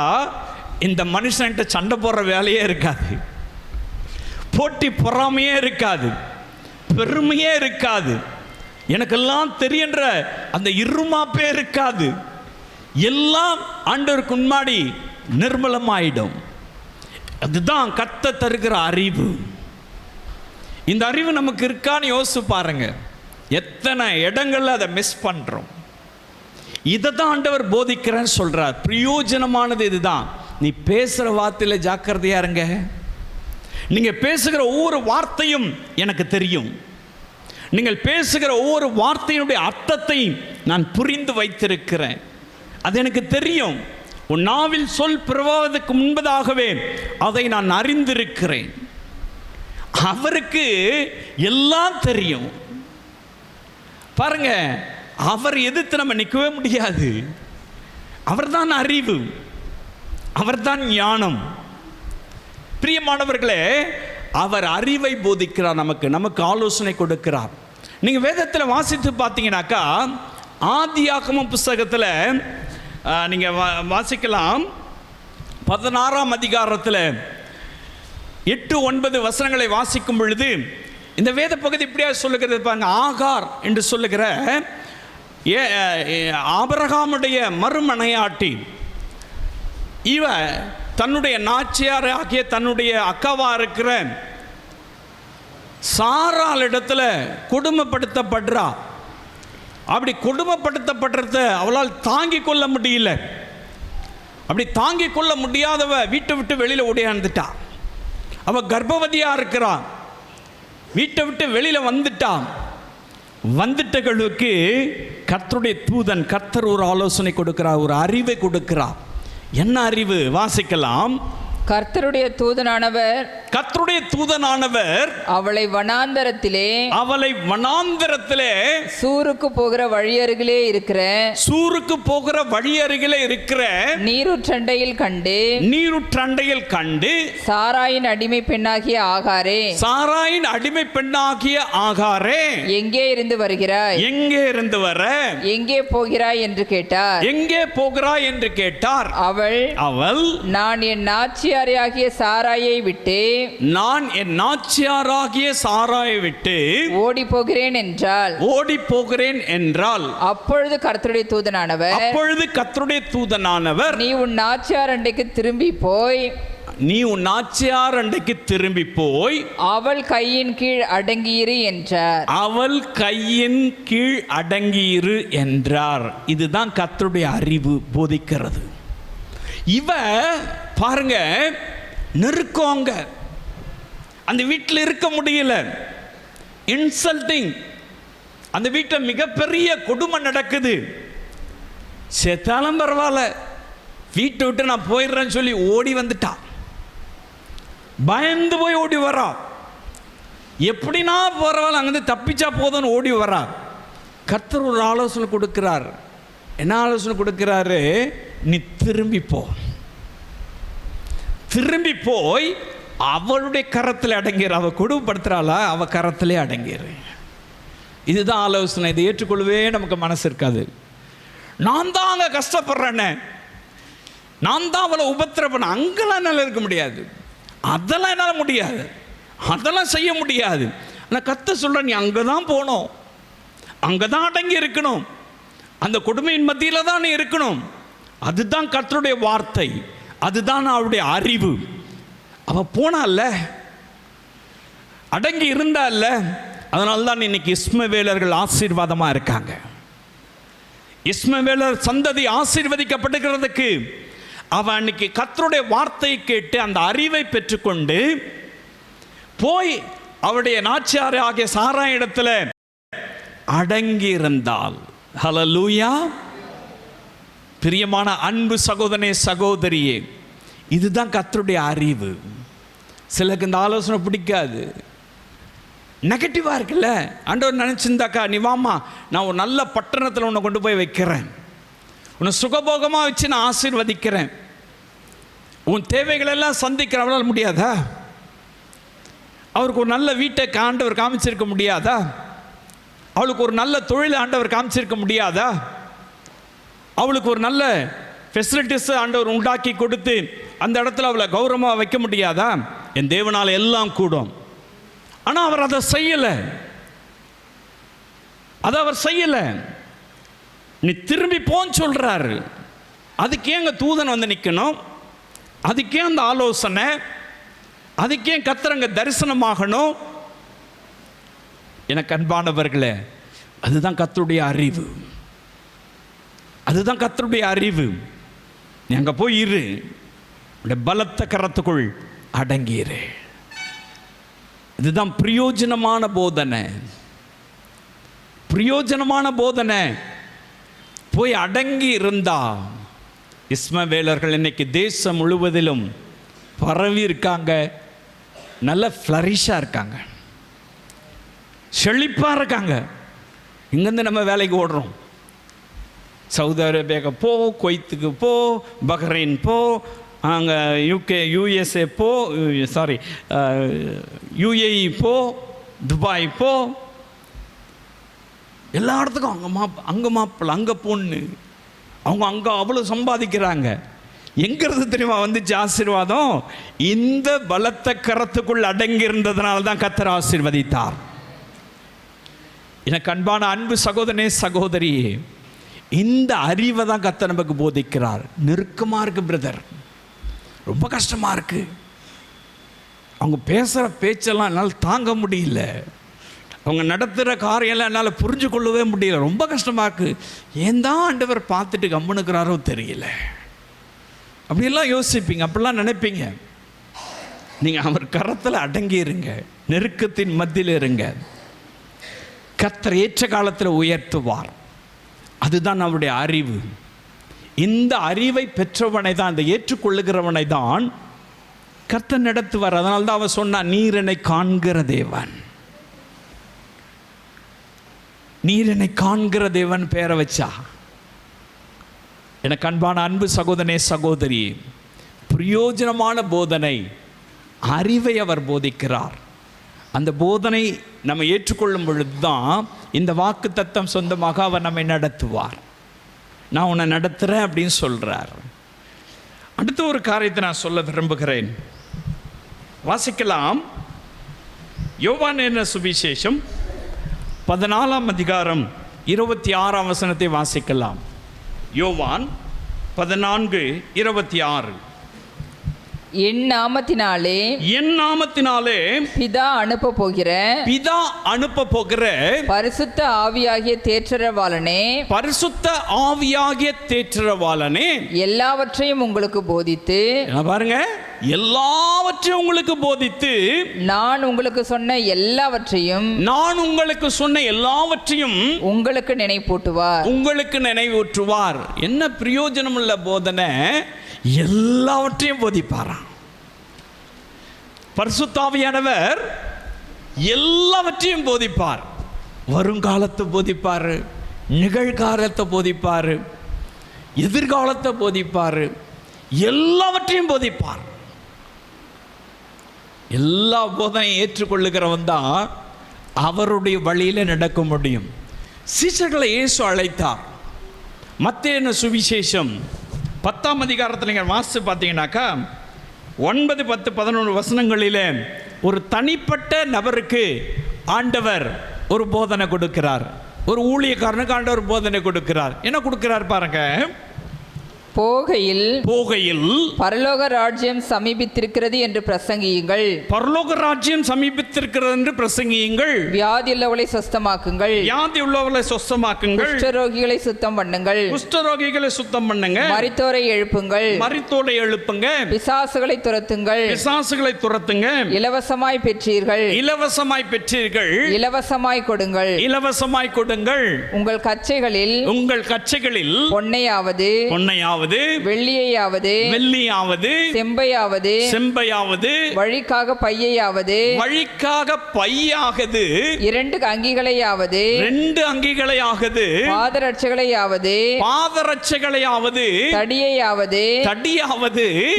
இந்த மனுஷன்கிட்ட சண்டை போடுற வேலையே இருக்காது, போட்டி பொறாமையே இருக்காது, பெருமையே இருக்காது, எனக்கெல்லாம் தெரியுன்ற அந்த இருமாப்பே இருக்காது. எல்லாம் ஆண்டவருக்கு முன்னாடி நிர்மலமாயிடும். அதுதான் கர்த்தர் தருகிற அறிவு. இந்த அறிவு நமக்கு இருக்கான்னு யோசிச்சு பாருங்க. எத்தனை இடங்கள்ல அதை மிஸ் பண்றோம். இதை தான் ஆண்டவர் போதிக்கிறேன்னு சொல்றார். பிரயோஜனமானது இதுதான். நீ பேசுகிற வார்த்தையில் ஜாக்கிரதையா இருங்க. நீங்கள் பேசுகிற ஒவ்வொரு வார்த்தையும் எனக்கு தெரியும். நீங்கள் பேசுகிற ஒவ்வொரு வார்த்தையினுடைய அர்த்தத்தை நான் புரிந்து வைத்திருக்கிறேன். அது எனக்கு தெரியும். உன் நாவில் சொல் பிறவாவதற்கு முன்பதாகவே அதை நான் அறிந்திருக்கிறேன். அவருக்கு எல்லாம் தெரியும். பாருங்க, அவர் எதிர்த்து நம்ம நிற்கவே முடியாது. அவர்தான் அறிவு, அவர்தான் ஞானம். பிரியமானவர்களே, அவர் அறிவை போதிக்கிறார், நமக்கு ஆலோசனை கொடுக்கிறார். நீங்கள் வேதத்தில் வாசித்து பார்த்தீங்கன்னாக்கா ஆதியாகமம் புஸ்தகத்தில் நீங்கள் வாசிக்கலாம். 16ஆம் அதிகாரத்தில் 8-9 வசனங்களை வாசிக்கும் பொழுது இந்த வேத பகுதி இப்படியா சொல்லுகிறது பாருங்க. ஆகார் என்று சொல்லுகிற ஆபிரகாமுடைய மறுமனையாட்டி இவ தன்னுடைய நாச்சியார் ஆகிய தன்னுடைய அக்காவா இருக்கிற சாராள் இடத்துல கொடுமைப்படுத்தப்படுறா. அப்படி கொடுமைப்படுத்தப்படுறத அவளால் தாங்கிக் கொள்ள முடியல. அப்படி தாங்கிக் கொள்ள முடியாதவ வீட்டை விட்டு வெளியில் ஓடியாந்துட்டா. அவ கர்ப்பவதியா இருக்கிறான். வீட்டை விட்டு வெளியில வந்துட்டகளுக்கு கர்த்தருடைய தூதன், கர்த்தர் ஒரு ஆலோசனை கொடுக்கிறார், ஒரு அறிவை கொடுக்கிறார். என்ன அறிவு? வாசிக்கலாம். கர்த்தருடைய தூதனானவர் அவளை வனாந்தரத்திலே சூருக்கு போகிற வழியருகிலே இருக்கிற நீருற்றண்டையில் கண்டு சாராயின் அடிமை பெண்ணாகிய ஆகாரே எங்கே இருந்து வருகிறாய், எங்கே போகிறாய் என்று கேட்டார். அவள் நான் என் நாச்சியார் நாச்சியாராகிய சாராயை விட்டு நான் என் நாச்சியாராகிய சாராயை விட்டு ஓடி போகிறேன் என்றால் அப்பொழுது கர்த்தருடைய தூதனானவர் நீ உன் நாச்சியார் அண்டைக்கு திரும்பி போய் அவள் கையின் கீழ் அடங்கியிரு என்றார். இதுதான் கர்த்தருடைய அறிவு போதிக்கிறது. இவ பாருங்க, நெருக்கங்க, அந்த வீட்டில் இருக்க முடியல, இன்சல்ட்டிங், அந்த வீட்டில் மிகப்பெரிய கொடுமை நடக்குது. செத்தாலும் பரவாயில்ல, வீட்டை விட்டு நான் போயிடுறேன்னு சொல்லி ஓடி வந்துட்டா. பயந்து போய் ஓடி வரா. எப்படின்னா பரவாயில்ல, அங்கேருந்து தப்பிச்சா போதும்னு ஓடி வரா. கர்த்தர் ஒரு ஆலோசனை கொடுக்கிறார். என்ன ஆலோசனை கொடுக்கிறாரு? நீ திரும்பி போய் அவளுடைய கரத்தில் அடங்கிற. அவ கொடுமைப்படுத்துறாளா, அவ கரத்திலே அடங்கிரு. இதுதான் ஆலோசனை. இதை ஏற்றுக்கொள்ளவே நமக்கு மனசு இருக்காது. நான் தான் அங்கே கஷ்டப்படுறேன்னு, நான் தான் அவளை உபத்திரப்பண்ண, அங்கெல்லாம் என்னால் இருக்க முடியாது, அதெல்லாம் என்னால் முடியாது, அதெல்லாம் செய்ய முடியாது. ஆனால் கர்த்தர் சொல்ற, நீ அங்கே தான் போகணும், அங்கே தான் அடங்கி இருக்கணும், அந்த கொடுமையின் மத்தியில் தான் நீ இருக்கணும். அதுதான் கர்த்தருடைய வார்த்தை, அதுதான் அவருடைய அறிவு. அவ போனால, அடங்கி இருந்தால, அதனால தான் இன்னைக்கு இஸ்மவேலர்கள் ஆசீர்வாதமாக இருக்காங்க. இஸ்மவேலர் சந்ததி ஆசீர்வதிக்கப்படுகிறதுக்கு அவன் அன்னைக்கு கர்த்தருடைய வார்த்தையை கேட்டு அந்த அறிவை பெற்றுக்கொண்டு போய் அவருடைய நாச்சியார் ஆகிய சாரா இடத்துல அடங்கி இருந்தால். ஹல்லேலூயா. பிரியமான அன்பு சகோதரனே, சகோதரியே, இதுதான் கர்த்தருடைய அறிவு. சிலருக்கு இந்த ஆலோசனை பிடிக்காது, நெகட்டிவாக இருக்குல்ல. ஆண்டவர் நினச்சிருந்தாக்கா, நீ வாமா, நான் ஒரு நல்ல பட்டணத்தில் உன்னை கொண்டு போய் வைக்கிறேன், உன்னை சுகபோகமாக வச்சு நான் ஆசீர்வதிக்கிறேன், உன் தேவைகளெல்லாம் சந்திக்கிற. அவளால் முடியாதா? அவருக்கு ஒரு நல்ல வீட்டை ஆண்டவர் காமிச்சிருக்க முடியாதா? அவளுக்கு ஒரு நல்ல தொழில் ஆண்டவர் காமிச்சிருக்க முடியாதா? அவளுக்கு ஒரு நல்ல ஃபெசிலிட்டிஸ் ஆண்டவர் உண்டாக்கி கொடுத்து அந்த இடத்துல அவளை கௌரவமாக வைக்க முடியாதா? என் தேவனால் எல்லாம் கூடும். ஆனால் அவர் அதை செய்யலை. அவர் செய்யலை. நீ திரும்பி போன்னு சொல்றாரு. அதுக்கே அங்கே தூதன் வந்து நிற்கணும், அதுக்கே அந்த ஆலோசனை, அதுக்கே கர்த்தர் தரிசனமாகணும். எனக்கு அன்பானவர்களே, அதுதான் கர்த்தருடைய அறிவு, அதுதான் கர்த்தருடைய அறிவு. நீ அங்கே போய் இரு, பலத்த கரத்துக்குள் அடங்கியிரு. இதுதான் பிரயோஜனமான போதனை, பிரயோஜனமான போதனை. போய் அடங்கி இருந்தா. இஸ்மவேலர்கள் இன்னைக்கு தேசம் முழுவதிலும் பரவி இருக்காங்க, நல்ல ஃப்ளரிஷாக இருக்காங்க, செழிப்பாக இருக்காங்க. இங்கேருந்து நம்ம வேலைக்கு ஓடுறோம். சவுதி அரேபியாவுக்கு போ, குவைத்துக்கு போ, பஹ்ரைன் போ, அங்கே யூஎஸ்ஏ போ, யுஏஇ போ, துபாய் போ, எல்லா இடத்துக்கும் அங்கே மாப்பிள்ளை, அங்கே பொண்ணு, அவங்க அங்கே அவ்வளோ சம்பாதிக்கிறாங்க. எங்கிறது தெரியுமா வந்துச்சு ஆசீர்வாதம்? இந்த பலத்த கரத்துக்குள் அடங்கி இருந்ததுனால தான் கர்த்தர் ஆசீர்வதித்தார். எனக்கு அன்பான அன்பு சகோதரனே, சகோதரியே, இந்த அறிவை தான் கர்த்தர் நமக்கு போதிக்கிறார். நெருக்கமாக இருக்கு பிரதர், ரொம்ப கஷ்டமாக இருக்கு, அவங்க பேசுகிற பேச்செல்லாம் என்னால் தாங்க முடியல, அவங்க நடத்துகிற காரியெல்லாம் என்னால் புரிஞ்சு கொள்ளவே முடியல, ரொம்ப கஷ்டமாக இருக்குது, ஏன் தான் ஆண்டவர் பார்த்துட்டு கம்முனுக்கிறாரோ தெரியல, அப்படியெல்லாம் யோசிப்பீங்க, அப்படிலாம் நினைப்பீங்க. நீங்கள் அவர் கரத்தில் அடங்கி இருங்க, நெருக்கத்தின் மத்தியில் இருங்க, கர்த்தர் ஏற்ற காலத்தில் உயர்த்துவார். அதுதான் நம்முடைய அறிவு. இந்த அறிவை பெற்றவனை தான், இந்த ஏற்றுக்கொள்ளுகிறவனை தான் கர்த்தர் நடத்துவார். அதனால தான் அவன் சொன்னான், நீர் என்னை காண்கிற தேவன், நீர் என்னை காண்கிற தேவன் பேரை வச்சா. எனக்கு அன்பான அன்பு சகோதரனே, சகோதரி, பிரயோஜனமான போதனை, அறிவை அவர் போதிக்கிறார். அந்த போதனை நம்ம ஏற்றுக்கொள்ளும் பொழுது தான் இந்த வாக்கு தத்தம் சொந்தமாக அவர் நம்மை நடத்துவார். நான் உன்னை நடத்துகிறேன் அப்படின்னு சொல்கிறார். அடுத்த ஒரு காரியத்தை நான் சொல்ல விரும்புகிறேன். வாசிக்கலாம். யோவான் என்ன சுவிசேஷம் 14ஆம் அதிகாரம் 26ஆம் வசனத்தை வாசிக்கலாம். யோவான் 14:26. என் நாமத்தினாலே பிதா அனுப்ப போகிற பரிசுத்த ஆவியாகிய தேற்றரவாளனே எல்லாவற்றையும் உங்களுக்கு போதித்து, பாருங்க, எல்லாவற்றையும் உங்களுக்கு போதித்து, நான் உங்களுக்கு சொன்ன எல்லாவற்றையும் உங்களுக்கு நினைவூட்டுவார். என்ன பிரயோஜனம் உள்ள போதனை? எல்லாவற்றையும் போதிப்பாராம். பரிசுத்த ஆவியானவர் எல்லாவற்றையும் போதிப்பார். வருங்காலத்தை போதிப்பார், நிகழ்காலத்தை போதிப்பார், எதிர்காலத்தை போதிப்பார், எல்லாவற்றையும் போதிப்பார். எல்லா போதனையும் ஏற்றுக்கொள்ளுகிறவன் தான் அவருடைய வழியில் நடக்க முடியும். சீஷர்களை இயேசு அழைத்தார். மத்தேயு சுவிசேஷம் 10ஆம் அதிகாரத்தில் நீங்கள் வாசித்து பார்த்தீங்கன்னாக்கா 9, 10, 11 வசனங்களிலே ஒரு தனிப்பட்ட நபருக்கு ஆண்டவர் ஒரு போதனை கொடுக்கிறார். ஒரு ஊழியக்காரனுக்கு ஆண்டவர் போதனை கொடுக்கிறார். என்ன கொடுக்கிறார் பாருங்க. போகையில் பரலோக ராஜ்யம் சமீபித்திருக்கிறது என்று பிரசங்கியுங்கள். வியாதி உள்ளவர்களை சுத்தமாக்குங்கள். குஷ்டரோகிகளை சுத்தம் பண்ணுங்கள். மரித்தோரை எழுப்புங்க. பிசாசுகளை துரத்துங்கள். இலவசமாய் பெற்றீர்கள். இலவசமாய் கொடுங்கள். உங்கள் கச்சைகளில் பொன்னையாவது வெள்ளியாவது செம்பையாவது வழிக்காக பையாவது 2 அங்கிகளையாவது பாதரட்சைகளையாவது தடியையாவது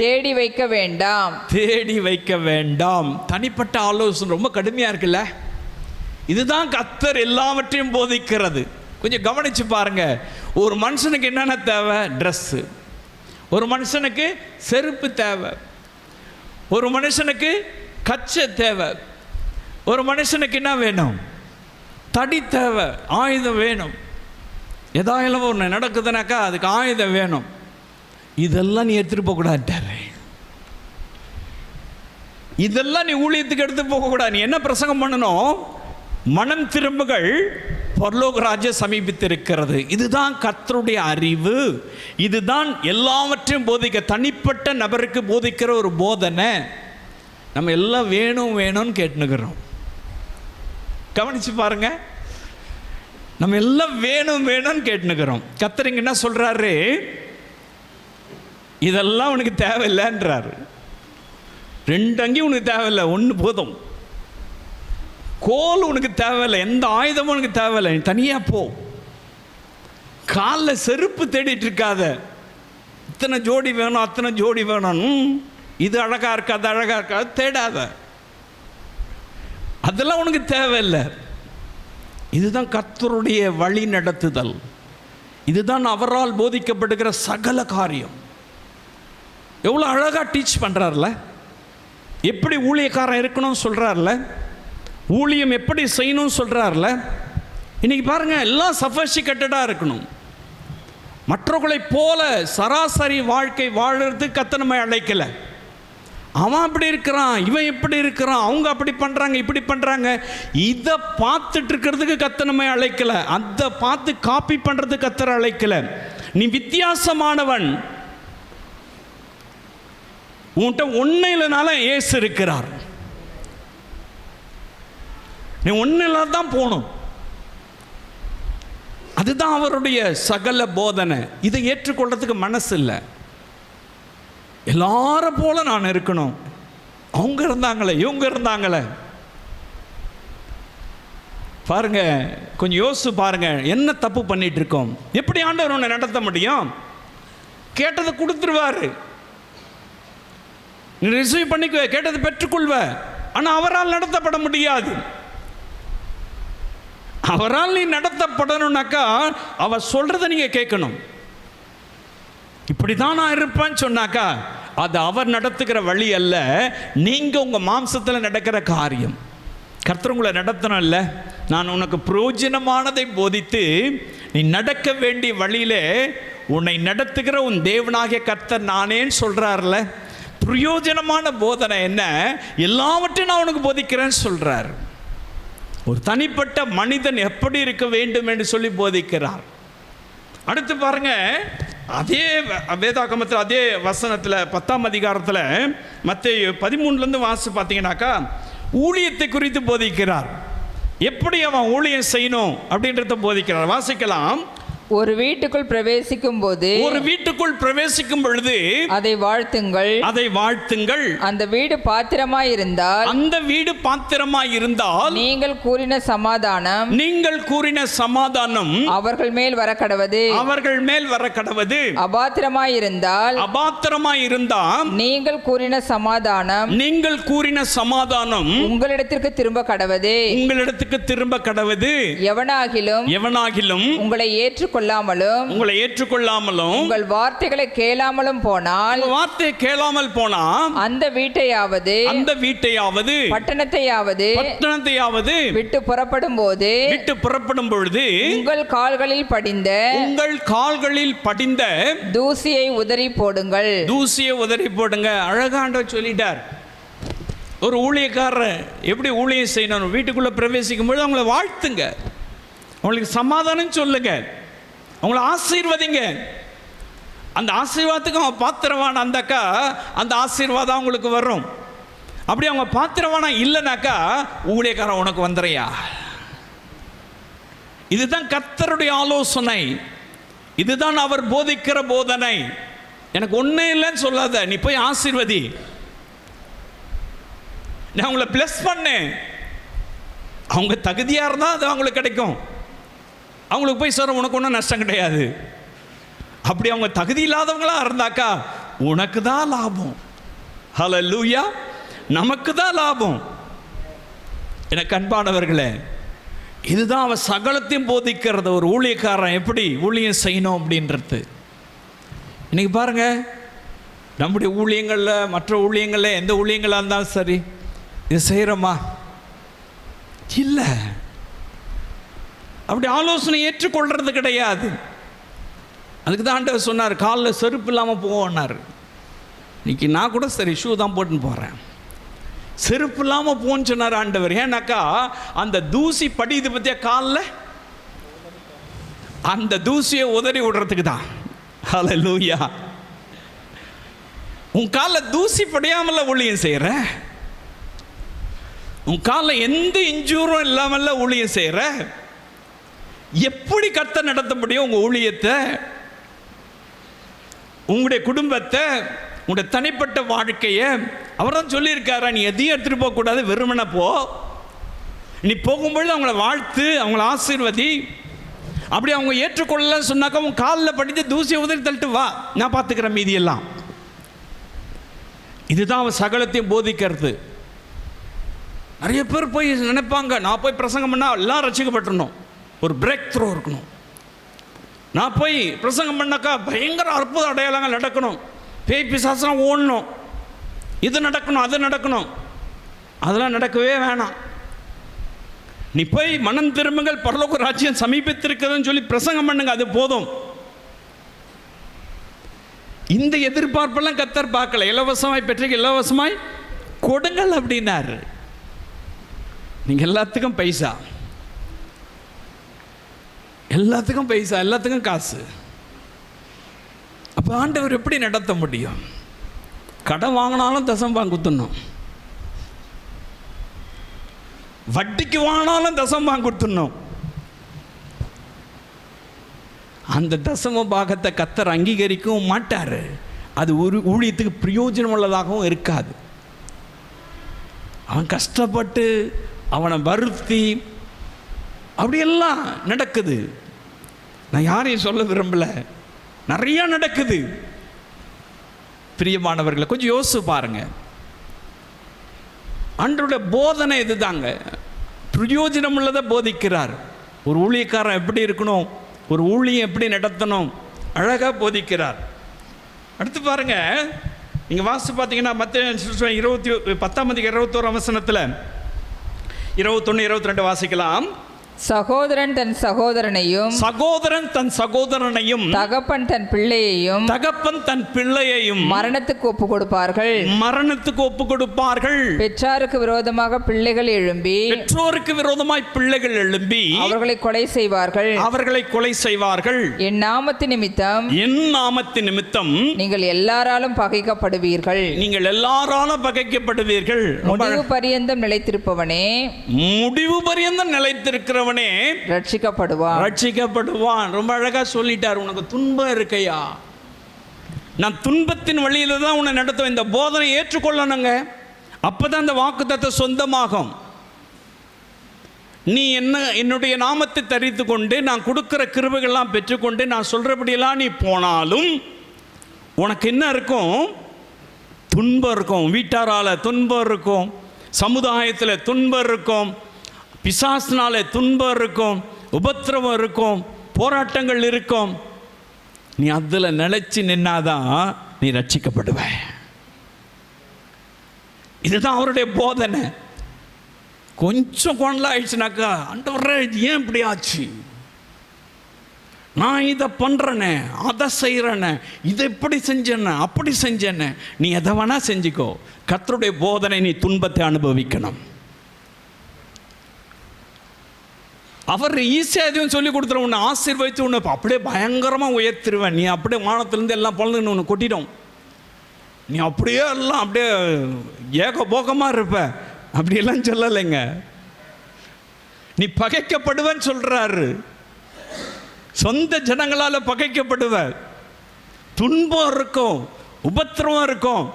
தேடி வைக்க வேண்டாம். தனிப்பட்ட ஆலோசனை ரொம்ப கடுமையா இருக்குல்ல? இதுதான் கர்த்தர் எல்லாவற்றையும் போதிக்கிறது. கொஞ்சம் கவனிச்சு பாருங்க. ஒரு மனுஷனுக்கு என்னென்ன தேவை? ட்ரெஸ்ஸு. ஒரு மனுஷனுக்கு செருப்பு தேவை. ஒரு மனுஷனுக்கு கச்சை தேவை. ஒரு மனுஷனுக்கு என்ன வேணும்? தடி தேவை, ஆயுதம் வேணும். ஏதாவது ஒன்று நடக்குதுனாக்கா அதுக்கு ஆயுதம் வேணும். இதெல்லாம் நீ எடுத்துகிட்டு போகக்கூடாது. இதெல்லாம் நீ ஊழியத்துக்கு எடுத்து போகக்கூடாது. நீ என்ன பிரசங்கம் பண்ணணும்? மனம் திரும்புகள், பரலோக ராஜ்யம் சமீபித்திருக்கிறது. இதுதான் கர்த்தருடைய அறிவு. இதுதான் எல்லாவற்றையும் போதிக்க, தனிப்பட்ட நபருக்கு போதிக்கிற ஒரு போதனை. நம்ம எல்லாம் வேணும்னு கேட்டுனுக்கிறோம். கவனிச்சு பாருங்க. நம்ம எல்லாம் வேணும்னு கேட்டுனுக்கிறோம். கர்த்தர் இங்க என்ன சொல்றாரு? இதெல்லாம் உனக்கு தேவையில்லைன்றாரு. 2 அங்கி உனக்கு தேவையில்லை, 1 போதும். கோல் உனக்கு தேவையில்லை, எந்த ஆயுதமும் உனக்கு தேவையில்லை, நீ தனியாக போ. காலில் செருப்பு தேடிட்டு இருக்காத. இத்தனை ஜோடி வேணும், அத்தனை ஜோடி வேணும், இது அழகா இருக்காது, அழகா இருக்காது தேடாத. அதெல்லாம் உனக்கு தேவையில்லை. இதுதான் கர்த்தருடைய வழி நடத்துதல். இதுதான் அவரால் போதிக்கப்படுகிற சகல காரியம். எவ்வளோ அழகா டீச் பண்றார்ல, எப்படி ஊழியக்காரன் இருக்கணும்னு சொல்றார்ல, ஊழியம் எப்படி செய்யணும்னு சொல்கிறார்ல. இன்றைக்கி பாருங்கள், எல்லாம் சஃபசிகேட்டடாக இருக்கணும். மற்றவர்களைப் போல சராசரி வாழ்க்கை வாழறதுக்கு கர்த்தர் நம்மை அழைக்கலை. அவன் அப்படி இருக்கிறான், இவன் எப்படி இருக்கிறான், அவங்க அப்படி பண்ணுறாங்க, இப்படி பண்ணுறாங்க, இதை பார்த்துட்டு இருக்கிறதுக்கு கர்த்தர் நம்மை அழைக்கலை. அதை பார்த்து காப்பி பண்ணுறதுக்கு கர்த்தர் அழைக்கலை. நீ வித்தியாசமானவன். உன்கிட்ட ஒன்றும் இல்லைனால இயேசு இருக்கிறார். நீ ஒன்றும் இல்லாத தான் போகணும். அதுதான் அவருடைய சகல போதனை. இதை ஏற்றுக்கொள்றதுக்கு மனசு இல்லை. எல்லாரும் போல நான் இருக்கணும். அவங்க இருந்தாங்களே, இவங்க இருந்தாங்களே. பாருங்க, கொஞ்சம் யோசிச்சு பாருங்க, என்ன தப்பு பண்ணிட்டு இருக்கோம். எப்படி ஆண்டவர் உன்னை நடத்த முடியும்? கேட்டதை கொடுத்துருவாரு, நீ ரிசீவ் பண்ணிக்குவ, கேட்டதை பெற்றுக்கொள்வ. ஆனால் அவரால் நடத்தப்பட முடியாது. அவரால் நீ நடத்தப்படணும்னாக்கா அவர் சொல்றதை நீங்க கேட்கணும். இப்படி தான் நான் இருப்பேன்னு சொன்னாக்கா அது அவர் நடத்துகிற வழி அல்ல, நீங்கள் உங்கள் மாம்சத்தில் நடக்கிற காரியம். கர்த்தர் உங்களை நடத்தணும் இல்லை, நான் உனக்கு பிரயோஜனமானதை போதித்து நீ நடக்க வேண்டிய வழியிலே உன்னை நடத்துகிற உன் தேவனாகிய கர்த்தர் நானேன்னு சொல்கிறார்ல. பிரயோஜனமான போதனை என்ன? எல்லாவற்றையும் நான் உனக்கு போதிக்கிறேன்னு சொல்கிறார். ஒரு தனிப்பட்ட மனிதன் எப்படி இருக்க வேண்டும் என்று சொல்லி போதிக்கிறார். அடுத்து பாருங்க, அதே வேதாகமத்தில் அதே வசனத்தில் 10ஆம் அதிகாரத்தில் மத்தேயு 13 வாசி பார்த்தீங்கன்னாக்கா ஊழியத்தை குறித்து போதிக்கிறார். எப்படி அவன் ஊழியம் செய்யணும் அப்படின்றத போதிக்கிறார். வாசிக்கலாம். ஒரு வீட்டுக்குள் பிரவேசிக்கும் போது, ஒரு வீட்டுக்குள் பிரவேசிக்கும் பொழுது அதை வாழ்த்துங்கள், அதை வாழ்த்துங்கள். அந்த வீடு பாத்திரமாய் இருந்தால், அந்த வீடு பாத்திரமாய் இருந்தால் நீங்கள் கூறின சமாதானம், நீங்கள் கூறின சமாதானம் அவர்கள் மேல் வர கடவது. அவர்கள் மேல் வர கடவது. அபாத்திரமாய் இருந்தால், அபாத்திரமாய் இருந்தால் நீங்கள் கூறின சமாதானம், நீங்கள் கூறின சமாதானம் உங்களிடத்திற்கு திரும்ப கடவது. உங்களிடத்துக்கு திரும்ப கடவது. எவனாகிலும் உங்களை உங்களை ஏற்றுக்கொள்ளாமலும் உங்கள் வார்த்தைகளை கேளாமலும் போனால், வார்த்தை கேளாமல் போனா அந்த வீட்டையாவது பட்டணத்தையாவது விட்டு புறப்படும் பொழுது உங்கள் கால்களில் படிந்த தூசியை உதறி போடுங்கள். அழகாண்ட சொல்லிட்டார். ஒரு ஊழியக்காரர் எப்படி ஊழியம் செய்யணும்? வீட்டுக்குள்ள பிரவேசிக்கும் பொழுது அவங்களை வாழ்த்துங்க, அவங்களுக்கு சமாதானம் சொல்லுங்க, அவங்கள ஆசீர்வதிங்க. அந்த ஆசீர்வாதத்துக்கு அவன் பாத்திரவான அந்தாக்கா அந்த ஆசீர்வாதம் அவங்களுக்கு வரும். அப்படி அவங்க பாத்திரவானா இல்லைனாக்கா ஊழியக்காரன் உனக்கு வந்துறையா. இதுதான் கர்த்தருடைய ஆலோசனை, இதுதான் அவர் போதிக்கிற போதனை. எனக்கு ஒன்றும் இல்லைன்னு சொல்லாத, நீ போய் ஆசீர்வதி, நான் அவங்கள பிளஸ் பண்ணேன். அவங்க தகுதியாக இருந்தால் அது அவங்களுக்கு கிடைக்கும். அவங்களுக்கு போய் சொல்ற உனக்கு ஒன்றும் நஷ்டம் கிடையாது. அப்படி அவங்க தகுதி இல்லாதவங்களா இருந்தாக்கா உனக்கு தான் லாபம். ஹல்லேலூயா, நமக்கு தான் லாபம். எனக்கு அன்பானவர்களே, இதுதான் அவன் சகலத்தையும் போதிக்கிறது. ஒரு ஊழியக்காரன் எப்படி ஊழியம் செய்யணும் அப்படின்றது. இன்னைக்கு பாருங்க, நம்முடைய ஊழியங்களில் மற்ற ஊழியங்களில் எந்த ஊழியங்களாக இருந்தாலும் சரி, இது செய்கிறோமா? இல்லை, அப்படி ஆலோசனை ஏற்றுக்கொள்றது கிடையாது. அதுக்கு தான் ஆண்டவர் சொன்னார், காலில் செருப்பு இல்லாமல் போனார். இன்னைக்கு நான் கூட சரி ஷூ தான் போட்டுன்னு போகிறேன், செருப்பு இல்லாமல் போன்னு சொன்னார் ஆண்டவர். ஏன்னாக்கா அந்த தூசி படிது பற்றியா காலில், அந்த தூசியை உதறி விடுறதுக்கு தான். ஹல்லேலூயா. உன் காலில் தூசி படியாமல ஊழியம் செய்கிற, உன் காலில் எந்த இன்ஜூரும் இல்லாமல்ல ஊழியம் செய்கிற. எப்படி கர்த்தர் நடத்த முடியும் உங்கள் ஊழியத்தை, உங்களுடைய குடும்பத்தை, உங்களுடைய தனிப்பட்ட வாழ்க்கையை? அவர் தான் சொல்லியிருக்காரா, நீ எதையும் எடுத்துகிட்டு போகக்கூடாது, வெறுமனை போ. நீ போகும்பொழுது அவங்கள வாழ்த்து, அவங்கள ஆசீர்வதி. அப்படி அவங்க ஏற்றுக்கொள்ளலன்னு சொன்னாக்கா உன் காலில் படித்து தூசியை உதறி தள்ளிட்டு வா, நான் பார்த்துக்கிறேன் மீதியெல்லாம். இதுதான் அவன் சகலத்தையும் போதிக்கிறது. நிறைய பேர் போய் நினைப்பாங்க, நான் போய் பிரசங்கம் பண்ணால் எல்லாம் ரசிக்கப்பட்டுருணும், ஒரு பிரேக் த்ரூ இருக்கணும். நான் போய் பிரசங்கம் பண்ணாக்கா பயங்கர அற்புத அடையாளங்கள் நடக்கணும், பேய் பிசாசெல்லாம் ஓடணும், இது நடக்கணும் அது நடக்கணும். அதெல்லாம் நடக்கவே வேணாம். நீ போய் மனம் திரும்புங்கள், பரலோக ராஜ்யம் சமீபித்திருக்குதுன்னு சொல்லி பிரசங்கம் பண்ணுங்க, அது போதும். இந்த எதிர்பார்ப்பெல்லாம் கர்த்தர் பார்க்கல. இலவசமாய் பெற்றீங்க, இலவசமாய் கொடுங்கள் அப்படின்னாரு. நீங்கள் எல்லாத்துக்கும் பைசா, எல்லாத்துக்கும் பைசா, எல்லாத்துக்கும் காசு. அப்போ ஆண்டவர் எப்படி நடத்த முடியும்? கடன் வாங்கினாலும் தசம்பாங்க குத்தணும், வட்டிக்கு வாங்கினாலும் தசம்பாங்க கொடுத்துடணும். அந்த தசம பாகத்தை கர்த்தர் அங்கீகரிக்கவும் மாட்டார். அது ஒரு ஊழியத்துக்கு பிரயோஜனம் உள்ளதாகவும் இருக்காது. அவன் கஷ்டப்பட்டு அவனை வருத்தி அப்படியெல்லாம் நடக்குது. நான் யாரையும் சொல்ல விரும்பல, நிறையா நடக்குது. பிரியமானவர்களை கொஞ்சம் யோசிச்சு பாருங்க. ஆண்டவருடைய போதனை இதுதாங்க, பிரயோஜனம் உள்ளதை போதிக்கிறார். ஒரு ஊழியக்காரன் எப்படி இருக்கணும், ஒரு ஊழியம் எப்படி நடத்தணும், அழகாக போதிக்கிறார். அடுத்து பாருங்க, நீங்க வாசித்து பார்த்தீங்கன்னா மத்தேயு 10:21 21, 22 வாசிக்கலாம். சகோதரன் தன் சகோதரனையும், சகோதரன் தன் சகோதரனையும், தகப்பன் தன் பிள்ளையையும், தகப்பன் தன் பிள்ளையையும் மரணத்துக்கு ஒப்பு கொடுப்பார்கள். மரணத்துக்கு ஒப்பு கொடுப்பார்கள். பெற்றாருக்கு விரோதமாக பிள்ளைகள் எழும்பி, பெற்றோருக்கு விரோதமாய் பிள்ளைகள் எழும்பி அவர்களை கொலை செய்வார்கள். அவர்களை கொலை செய்வார்கள். என் நாமத்தின் நிமித்தம், என் நாமத்தின் நிமித்தம் நீங்கள் எல்லாராலும் பகைக்கப்படுவீர்கள். நீங்கள் எல்லாராலும் பகைக்கப்படுவீர்கள். முடிவு பரியந்தம் நிலைத்திருப்பவனே, முடிவு பரியந்தம் நிலைத்திருக்கிறவனே ரட்சிக்கப்படுவான். ரட்சிக்கப்படுவான். ரொம்ப அழகா சொல்லிட்டார். உனக்கு துன்பம் இருக்கையா, நான் துன்பத்தின் வழியில தான் உன்னை நடத்துவேன். இந்த போதனை ஏற்றுக்கொள்ளணுங்க. அப்பதான் இந்த வாக்குத்தத்தம் சொந்தமாகும். நீ என்னுடைய நாமத்தை தரித்து கொண்டு நான் கொடுக்கிற கிருபைகள்லாம் பெற்றுக்கொண்டு நான் சொல்றபடியெல்லாம் நீ போனாலும் உனக்கு என்ன இருக்கும்? துன்பம் இருக்கும். வீட்டாரால துன்பம் இருக்கும், சமுதாயத்தில் துன்பம் இருக்கும், பிசாசினால துன்பம் இருக்கும், உபத்திரவம் இருக்கும், போராட்டங்கள் இருக்கும். நீ அதில் நிலைச்சு நின்னாதான் நீ ரட்சிக்கப்படுவ. இதுதான் அவருடைய போதனை. கொஞ்சம் கொண்டல ஆயிடுச்சுனாக்கா, ஆண்டவரே ஏன் இப்படி ஆச்சு, நான் இதை பண்ணுறேனே, அதை செய்கிறேனே, இதை இப்படி செஞ்சேன்னு அப்படி செஞ்சேன்னு. நீ எதை வேணா செஞ்சுக்கோ, கர்த்தருடைய போதனை நீ துன்பத்தை அனுபவிக்கணும். அவர் ஈஸியாக எதுவும் சொல்லி கொடுத்துருவோம். உன்னை ஆசீர்வதித்து உன்னை அப்படியே பயங்கரமாக உயர்த்திடுவேன். நீ அப்படியே வானத்திலேருந்து எல்லாம் பழந்துன்னு ஒன்று கொட்டிடும். நீ அப்படியே எல்லாம் அப்படியே ஏக போகமாக இருப்ப. அப்படியெல்லாம் சொல்லலைங்க. நீ பகைக்கப்படுவேன்னு சொல்கிறாரு. சொந்த ஜனங்களால் பகைக்கப்படுவ, துன்பம் இருக்கும், உபத்திரவம் இருக்கும்,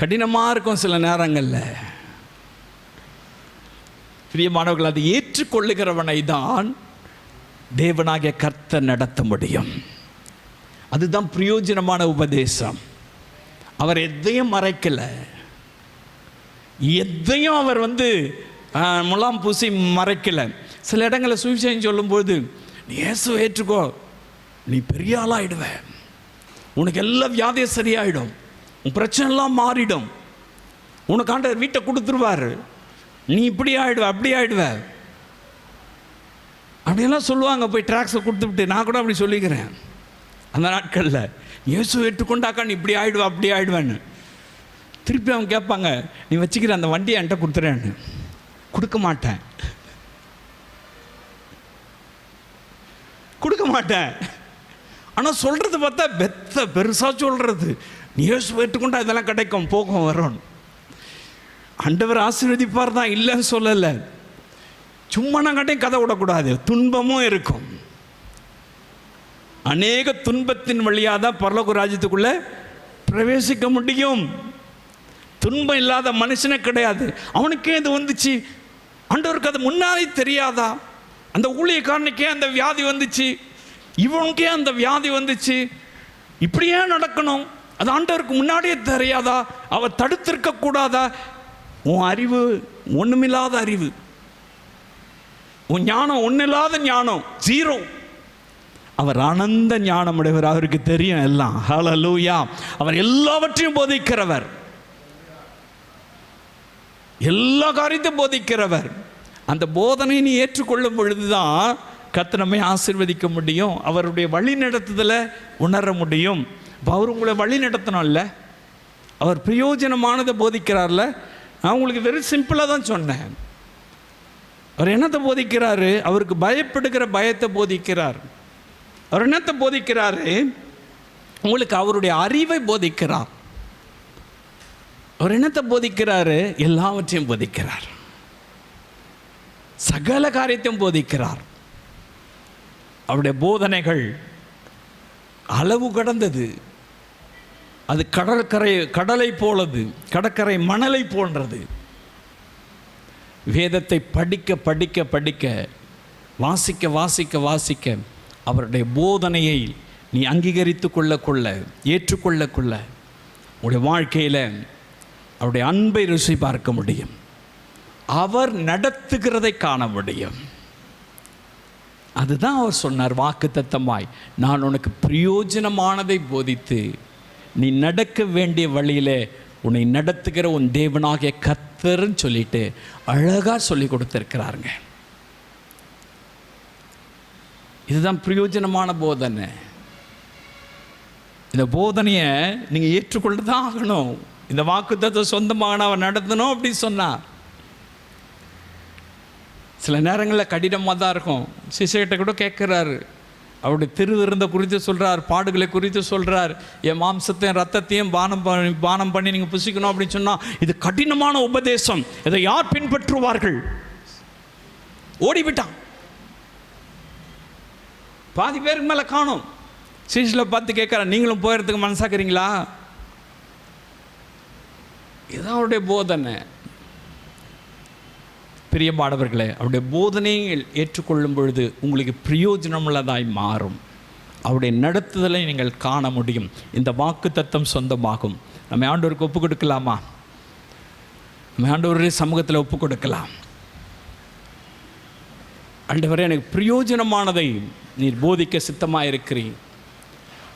கடினமாக இருக்கும் சில நேரங்களில். பிரியமானவர்கள், அதை ஏற்றுக்கொள்ளுகிறவனை தான் தேவனாகிய கர்த்தர் நடத்த முடியும். அதுதான் பிரயோஜனமான உபதேசம். அவர் எதையும் மறைக்கல, எதையும் அவர் முலாம் பூசி மறைக்கல. சில இடங்களில் சுவிசேஷம் சொல்லும்போது, நீ இயேசுவை ஏற்றுக்கோ, நீ பெரிய ஆளாயிடுவ, உனக்கு எல்லா வியாதியும் சரியாயிடும், உன் பிரச்சனைலாம் மாறிடும், உனக்கு ஆண்டவர் வீட்டை கொடுத்துருவார், நீ இப்படி ஆயிடுவ அப்படி ஆயிடுவ அப்படியெல்லாம் சொல்லுவாங்க. போய் ட்ராக்ஸை கொடுத்துவிட்டு நான் கூட அப்படி சொல்லிக்கிறேன். அந்த நாட்களில் இயேசு ஏற்றுக்கொண்டாக்கா நீ இப்படி ஆயிடுவா அப்படி ஆயிடுவேன்னு. திருப்பி அவங்க கேட்பாங்க, நீ வச்சுக்கிற அந்த வண்டியை என்கிட்ட கொடுத்துறேன்னு. கொடுக்க மாட்டேன், கொடுக்க மாட்டேன். ஆனால் சொல்கிறது பார்த்தா பெருசாக சொல்கிறது. நீ இயேசு ஏற்றுக்கொண்டா இதெல்லாம் கிடைக்கும், போகும், வரும். ஆண்டவர் ஆசீர்வதிப்பார் தான், இல்லைன்னு சொல்லலை. சும்மா நாங்கட்டையும் கதை விடக்கூடாது. துன்பமும் இருக்கும். அநேக துன்பத்தின் வழியாக தான் பரலோக ராஜ்யத்துக்குள்ளே பிரவேசிக்க முடியும். துன்பம் இல்லாத மனுஷனே கிடையாது. அவனுக்கே இது வந்துச்சு, ஆண்டவருக்கு அது முன்னாடி தெரியாதா? அந்த ஊழியக்காரனுக்கே அந்த வியாதி வந்துச்சு, இவனுக்கே அந்த வியாதி வந்துச்சு, இப்படியே நடக்கணும், அது ஆண்டவருக்கு முன்னாடியே தெரியாதா? அவ தடுத்திருக்க கூடாதா? உன் அறிவு ஒன்றுமில்லாத அறிவு, உன் ஞானம் ஒன்றில்லாத ஞானம், ஜீரோ. அவர் ஆனந்த ஞானம் உடையவர், அவருக்கு தெரியும் எல்லாம். ஹல்லேலூயா. அவர் எல்லாவற்றையும் போதிக்கிறவர், எல்லா காரியத்தையும் போதிக்கிறவர். அந்த போதனை நீ ஏற்றுக்கொள்ளும் பொழுதுதான் கர்த்தர் நம்மை ஆசீர்வதிக்க முடியும், அவருடைய வழி நடத்துதலை உணர முடியும். இப்போ அவர் உங்களை வழி நடத்தணும்ல, அவர் பிரயோஜனமானதை போதிக்கிறார்ல. நான் உங்களுக்கு வெறும் சிம்பிளாக தான் சொன்னேன். அவர் என்னத்தை போதிக்கிறாரு? அவருக்கு பயப்படுகிற பயத்தை போதிக்கிறார். அவர் என்னத்தை போதிக்கிறாரு? உங்களுக்கு அவருடைய அறிவை போதிக்கிறார். அவர் என்னத்தை போதிக்கிறாரு? எல்லாவற்றையும் போதிக்கிறார், சகல காரியத்தையும் போதிக்கிறார். அவருடைய போதனைகள் அளவு கடந்தது. அது கடலை போலது, கடற்கரை மணலை போன்றது. வேதத்தை படிக்க படிக்க படிக்க, வாசிக்க வாசிக்க வாசிக்க, அவருடைய போதனையை நீ அங்கீகரித்து கொள்ள ஏற்றுக்கொள்ள உடைய வாழ்க்கையில் அவருடைய அன்பை ருசி பார்க்க முடியும். அவர் நடத்துகிறதை காண முடியும். அதுதான் அவர் சொன்னார் வாக்குத்தத்தமாய், நான் உனக்கு பிரயோஜனமானதை போதித்து நீ நடக்க வேண்டிய வழியிலே உன்னை நடத்துகிற உன் தேவனாகிய கர்த்தர்ன்னு சொல்லிட்டு அழகாக சொல்லி கொடுத்துருக்கிறாருங்க. இதுதான் பிரயோஜனமான போதனை. இந்த போதனையை நீங்கள் ஏற்றுக்கொண்டு தான் ஆகணும். இந்த வாக்குத்தத்தம் சொந்தமாக அவர் நடத்தணும் அப்படின்னு சொன்னார். சில நேரங்களில் கடினமாக தான் இருக்கும். சிசையிட்ட கூட கேட்குறாரு, அவருடைய திருவிருந்த குறித்து சொல்கிறார், பாடுகளை குறித்து சொல்கிறார். என் மாம்சத்தையும் ரத்தத்தையும் பானம் பண்ணி நீங்கள் புசிக்கணும் அப்படின்னு சொன்னால் இது கடினமான உபதேசம், இதை யார் பின்பற்றுவார்கள்? ஓடிவிட்டான். பாதி பேருக்கு மேலே காணும். சீசில் பார்த்து கேட்குறார், நீங்களும் போயிடறதுக்கு மனசாக்குறீங்களா? இதுதான் அவருடைய போதனை. பிரியமானவர்களே, அவருடைய போதனையை ஏற்றுக்கொள்ளும் பொழுது உங்களுக்கு பிரயோஜனமுள்ளதாய் மாறும். அவருடைய நடத்துதலை நீங்கள் காண முடியும். இந்த வாக்கு தத்தம் சொந்தமாகும். நம்ம ஆண்டவருக்கு ஒப்பு கொடுக்கலாமா? நம்ம ஆண்டவருடைய சமூகத்தில் ஒப்பு கொடுக்கலாம். ஆண்டவரே, எனக்கு பிரயோஜனமானதை நீர் போதிக்க சித்தமாக இருக்கிறீர்.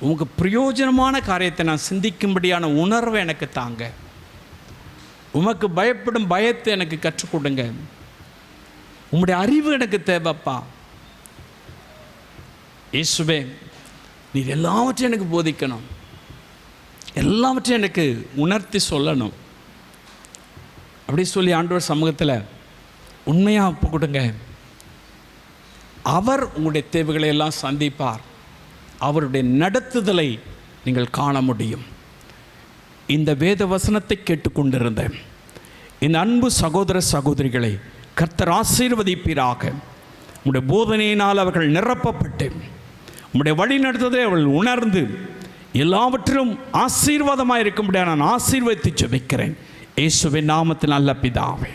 உங்களுக்கு பிரயோஜனமான காரியத்தை நான் சிந்திக்கும்படியான உணர்வை எனக்கு தாங்க. உமக்கு பயப்படும் பயத்தை எனக்கு கற்றுக் கொடுங்க. உம்முடைய அறிவு எனக்கு தேவைப்பா. இயேசுவே, நீர் எல்லாவற்றையும் எனக்கு போதிக்கணும், எல்லாவற்றையும் எனக்கு உணர்த்தி சொல்லணும். அப்படி சொல்லி ஆண்டவர் சமூகத்தில் உண்மையாக ஒப்பு கொடுங்க. அவர் உங்களுடைய தேவைகளை எல்லாம் சந்திப்பார். அவருடைய நடத்துதலை நீங்கள் காண முடியும். இந்த வேத வசனத்தை கேட்டுக்கொண்டிருந்த இந்த அன்பு சகோதர சகோதரிகளை கர்த்தர் ஆசீர்வதிப்பீராக. உம்முடைய போதனையினால் அவர்கள் நிரப்பப்பட்டு உம்முடைய வழி நடத்துவதை அவர்கள் உணர்ந்து எல்லாவற்றிலும் ஆசீர்வாதமாக இருக்கும்படியாக நான் ஆசீர்வதித்து ஜெபிக்கிறேன். இயேசுவின் நாமத்தில் நல்ல பிதாவே.